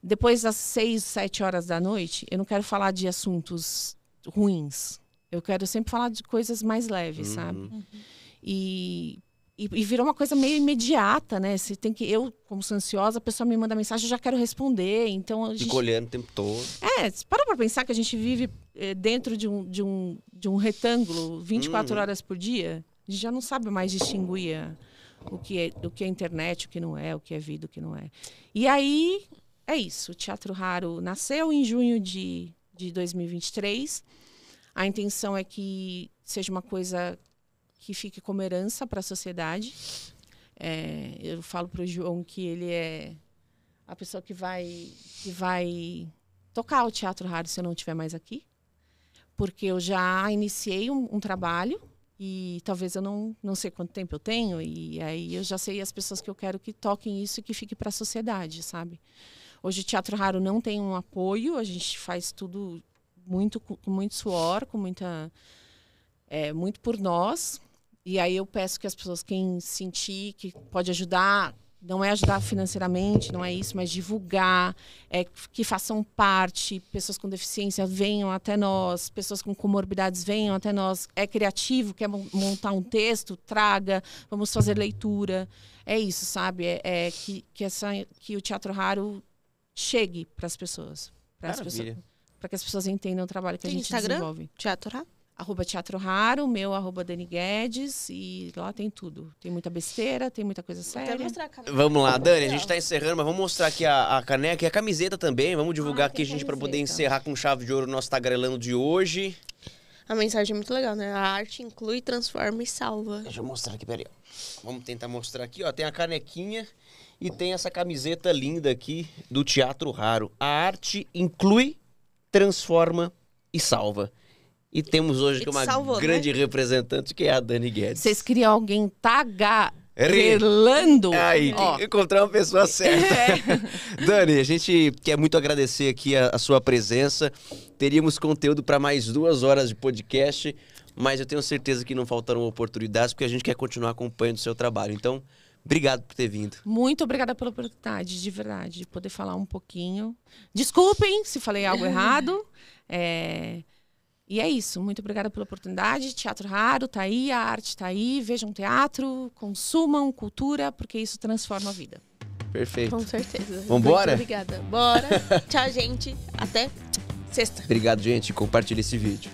Speaker 4: Depois das 6, 7 horas da noite, eu não quero falar de assuntos ruins. Eu quero sempre falar de coisas mais leves, sabe? E virou uma coisa meio imediata, né? Você tem que... Eu, como sou ansiosa, a pessoa me manda mensagem, eu já quero responder. Então, a gente...
Speaker 1: Fica olhando o tempo todo.
Speaker 4: Para pra pensar que a gente vive dentro de um retângulo 24 horas por dia. A gente já não sabe mais distinguir o que é internet, o que não é, o que é vida, o que não é. E aí, é isso. O Teatro Raro nasceu em junho de 2023. A intenção é que seja uma coisa... que fique como herança para a sociedade. Eu falo para o João que ele é a pessoa que vai tocar o Teatro Raro se eu não estiver mais aqui. Porque eu já iniciei um trabalho e talvez eu não sei quanto tempo eu tenho. E aí eu já sei as pessoas que eu quero que toquem isso e que fique para a sociedade, sabe? Hoje o Teatro Raro não tem um apoio, a gente faz tudo com muito suor, com muito por nós. E aí eu peço que as pessoas, quem sentir que pode ajudar, não é ajudar financeiramente, não é isso, mas divulgar, que façam parte, pessoas com deficiência venham até nós, pessoas com comorbidades venham até nós, é criativo, quer montar um texto, traga, vamos fazer leitura. É isso, sabe? Que o Teatro Raro chegue para as pessoas, para que as pessoas entendam o trabalho que a gente desenvolve.
Speaker 2: Teatro Raro?
Speaker 4: @Teatro Raro, meu @Dani Guedes, e lá tem tudo. Tem muita besteira, tem muita coisa séria.
Speaker 1: Vamos lá, Dani, a gente tá encerrando, mas vamos mostrar aqui a caneca e a camiseta também. Vamos divulgar aqui, gente, para poder encerrar com chave de ouro o nosso tagarelando de hoje.
Speaker 2: A mensagem é muito legal, né? A arte inclui, transforma e salva.
Speaker 1: Deixa eu mostrar aqui, peraí. Vamos tentar mostrar aqui, ó. Tem a canequinha e tem essa camiseta linda aqui do Teatro Raro. A arte inclui, transforma e salva. E temos hoje aqui uma grande representante, que é a Dani Guedes.
Speaker 4: Vocês queriam alguém tagarelando?
Speaker 1: Aí, encontrar uma pessoa certa. Dani, a gente quer muito agradecer aqui a sua presença. Teríamos conteúdo para mais 2 horas de podcast, mas eu tenho certeza que não faltaram oportunidades, porque a gente quer continuar acompanhando o seu trabalho. Então, obrigado por ter vindo.
Speaker 4: Muito obrigada pela oportunidade, de verdade, de poder falar um pouquinho. Desculpem se falei algo errado. E é isso, muito obrigada pela oportunidade. Teatro Raro tá aí, a arte tá aí. Vejam teatro, consumam cultura, porque isso transforma a vida.
Speaker 1: Perfeito.
Speaker 2: Com certeza.
Speaker 1: Vambora?
Speaker 2: Muito obrigada. Bora. Tchau, gente. Até sexta.
Speaker 1: Obrigado, gente. Compartilhe esse vídeo.